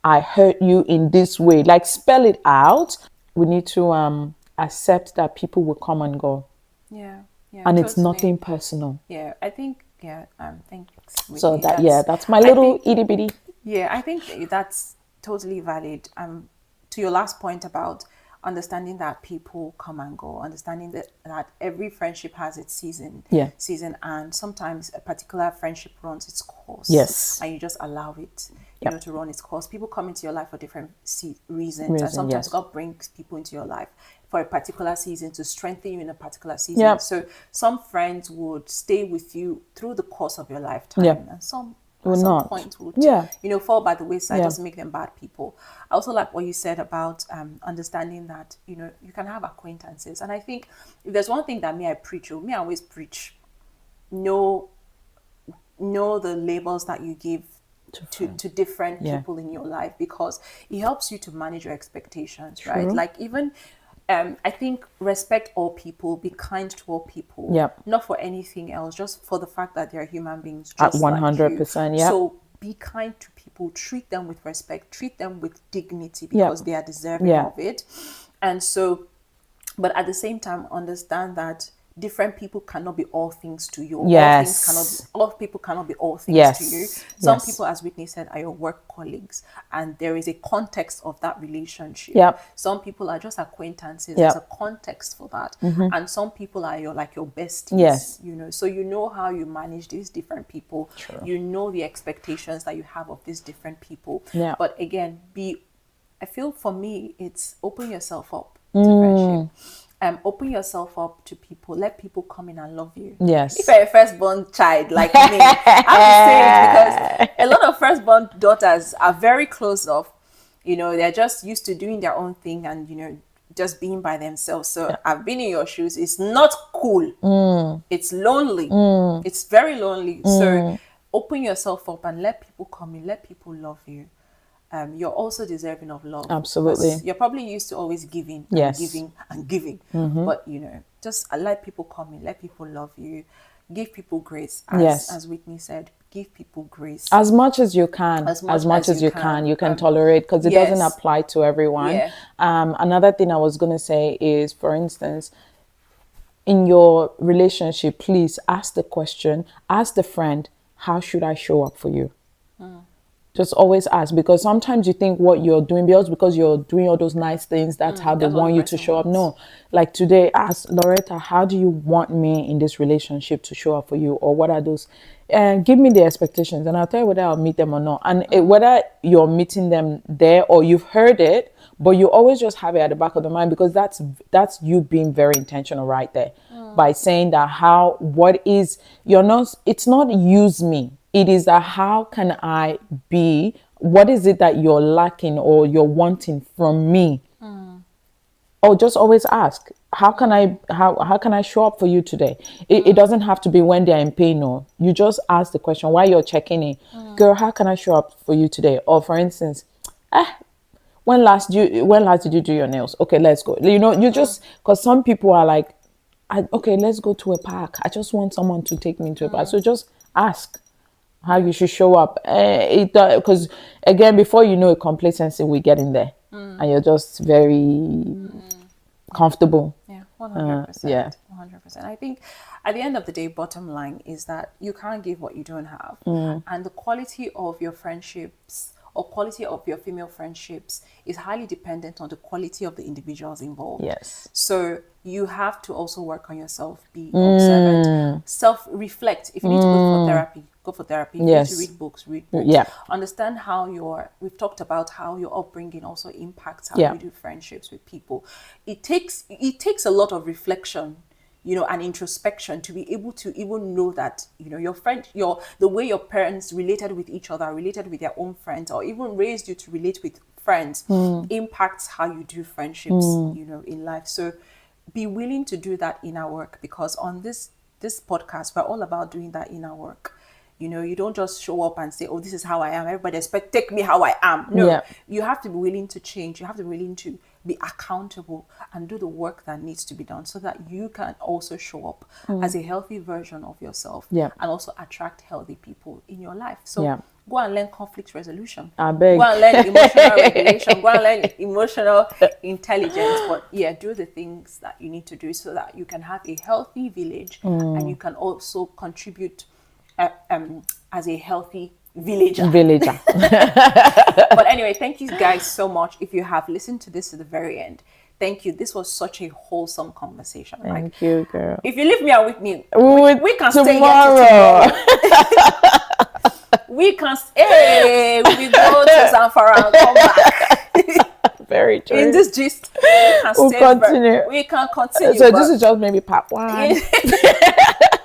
I hurt you in this way. Like, spell it out. We need to accept that people will come and go, Yeah. Yeah. and it's Totally. nothing personal. Yeah. I think. Yeah. Thanks, So Whitney. that, yeah, that's my I little think. itty bitty. Yeah. I think that's totally valid. To your last point about understanding that people come and go, understanding that every friendship has its Yeah. and sometimes a particular friendship runs its course, Yes. and you just allow it, Yep. to run its course. People come into your life for different reasons, and Reason, sometimes yes. God brings people into your life for a particular season to strengthen you in a particular season. Yep. So some friends would stay with you through the course of your lifetime, Yep. and some Will at some not. point would Yeah. fall by the wayside. Yeah. Doesn't make them bad people. I also like what you said about understanding that you can have acquaintances, and I think if there's one thing that I always preach, know the labels that you give to different Yeah. people in your life, because it helps you to manage your expectations. True. Right? Like, even I think respect all people, be kind to all people. Yep. Not for anything else, just for the fact that they're human beings, At just like you. 100%, yeah. So be kind to people, treat them with respect, treat them with dignity, because they are deserving Yeah. of it. And so, but at the same time, understand that different people cannot be all things to you. Yes. All people cannot be all things Yes. to you. Some Yes. people, as Whitney said, are your work colleagues, and there is a context of that relationship. Yep. Some people are just acquaintances. Yep. There's a context for that. And some people are your besties. Yes. So how you manage these different people. True. You know the expectations that you have of these different people. Yeah. But again, I feel for me, it's open yourself up to friendship. Open yourself up to people. Let people come in and love you. Yes. If you're a firstborn child like me, I have to say it, because a lot of firstborn daughters are very closed off. They're just used to doing their own thing and just being by themselves. So I've been in your shoes. It's not cool. It's lonely. It's very lonely. So open yourself up and let people come in. Let people love you. You're also deserving of love. Absolutely. You're probably used to always giving and Yes. giving and giving. But, just let people come in, let people love you, give people grace. As Whitney said, give people grace. As much as you can. As much as you can. You can tolerate, because it doesn't apply to everyone. Yeah. Another thing I was going to say is, for instance, in your relationship, please ask the question, ask the friend, how should I show up for you? Just always ask, because sometimes you think what you're doing, because you're doing all those nice things, that's how they that's what want the you to person show up. wants. No, like today, ask Loretta, how do you want me in this relationship to show up for you? Or what are those? And give me the expectations, and I'll tell you whether I'll meet them or not. And whether you're meeting them there or you've heard it, but you always just have it at the back of the mind, because that's you being very intentional right there by saying that it's not use me. It is that how can I be? What is it that you're lacking or you're wanting from me? Or just always ask, how can I show up for you today? It doesn't have to be when they're in pain. Or you just ask the question while you're checking in. Girl, how can I show up for you today? Or for instance, when last did you do your nails? Okay, let's go. You just, because some people are like, okay, let's go to a park. I just want someone to take me to a park. So just ask how you should show up. Because again, before you know it, complacency will get in there, and you're just very comfortable. Yeah, 100%. Yeah. 100%. I think at the end of the day, bottom line is that you can't give what you don't have. And the quality of your friendships or quality of your female friendships is highly dependent on the quality of the individuals involved. Yes. So you have to also work on yourself, be observant, self-reflect. If you need to go for therapy, go for therapy. If you need to read books, read books. Yeah. Understand how we've talked about how your upbringing also impacts how you do friendships with people. It takes a lot of reflection, an introspection to be able to even know that, your friend, the way your parents related with each other, related with their own friends, or even raised you to relate with friends, impacts how you do friendships, in life. So be willing to do that inner work, because on this podcast, we're all about doing that inner work. You don't just show up and say, oh, this is how I am. Everybody take me how I am. No, you have to be willing to change. You have to be willing to be accountable and do the work that needs to be done, so that you can also show up as a healthy version of yourself, and also attract healthy people in your life. So go and learn conflict resolution. I beg. Go and learn emotional regulation. Go and learn emotional intelligence. But do the things that you need to do so that you can have a healthy village, and you can also contribute as a healthy villager. But anyway, thank you guys so much. If you have listened to this to the very end, thank you. This was such a wholesome conversation. Thank you, girl. If you leave me and Whitney, we can tomorrow. Stay here tomorrow. We can we go to Zamfara and come back. Very true. In this gist, we can continue. So this is just maybe part 1.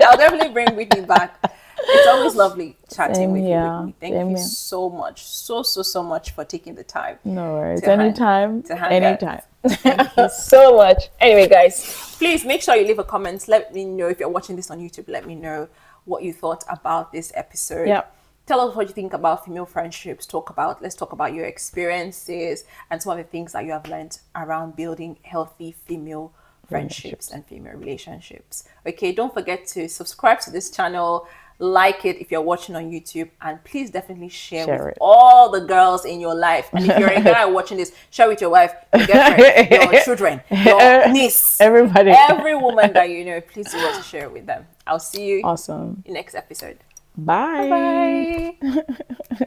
I'll definitely bring Whitney back. It's always lovely chatting with you, Whitney. Thank you so much, so much for taking the time. No worries. Anytime. Thank you so much. Anyway, guys, please make sure you leave a comment. Let me know if you're watching this on YouTube. Let me know what you thought about this episode. Tell us what you think about female friendships. Let's talk about your experiences and some of the things that you have learned around building healthy female friendships and female relationships. Okay, don't forget to subscribe to this channel, like it if you're watching on YouTube, and please definitely share with all the girls in your life. And if you're a guy watching this, share with your wife, your girlfriend, your children, your niece, everybody, every woman that you know. Please do want to share it with them. I'll see you in next episode. Bye. Bye.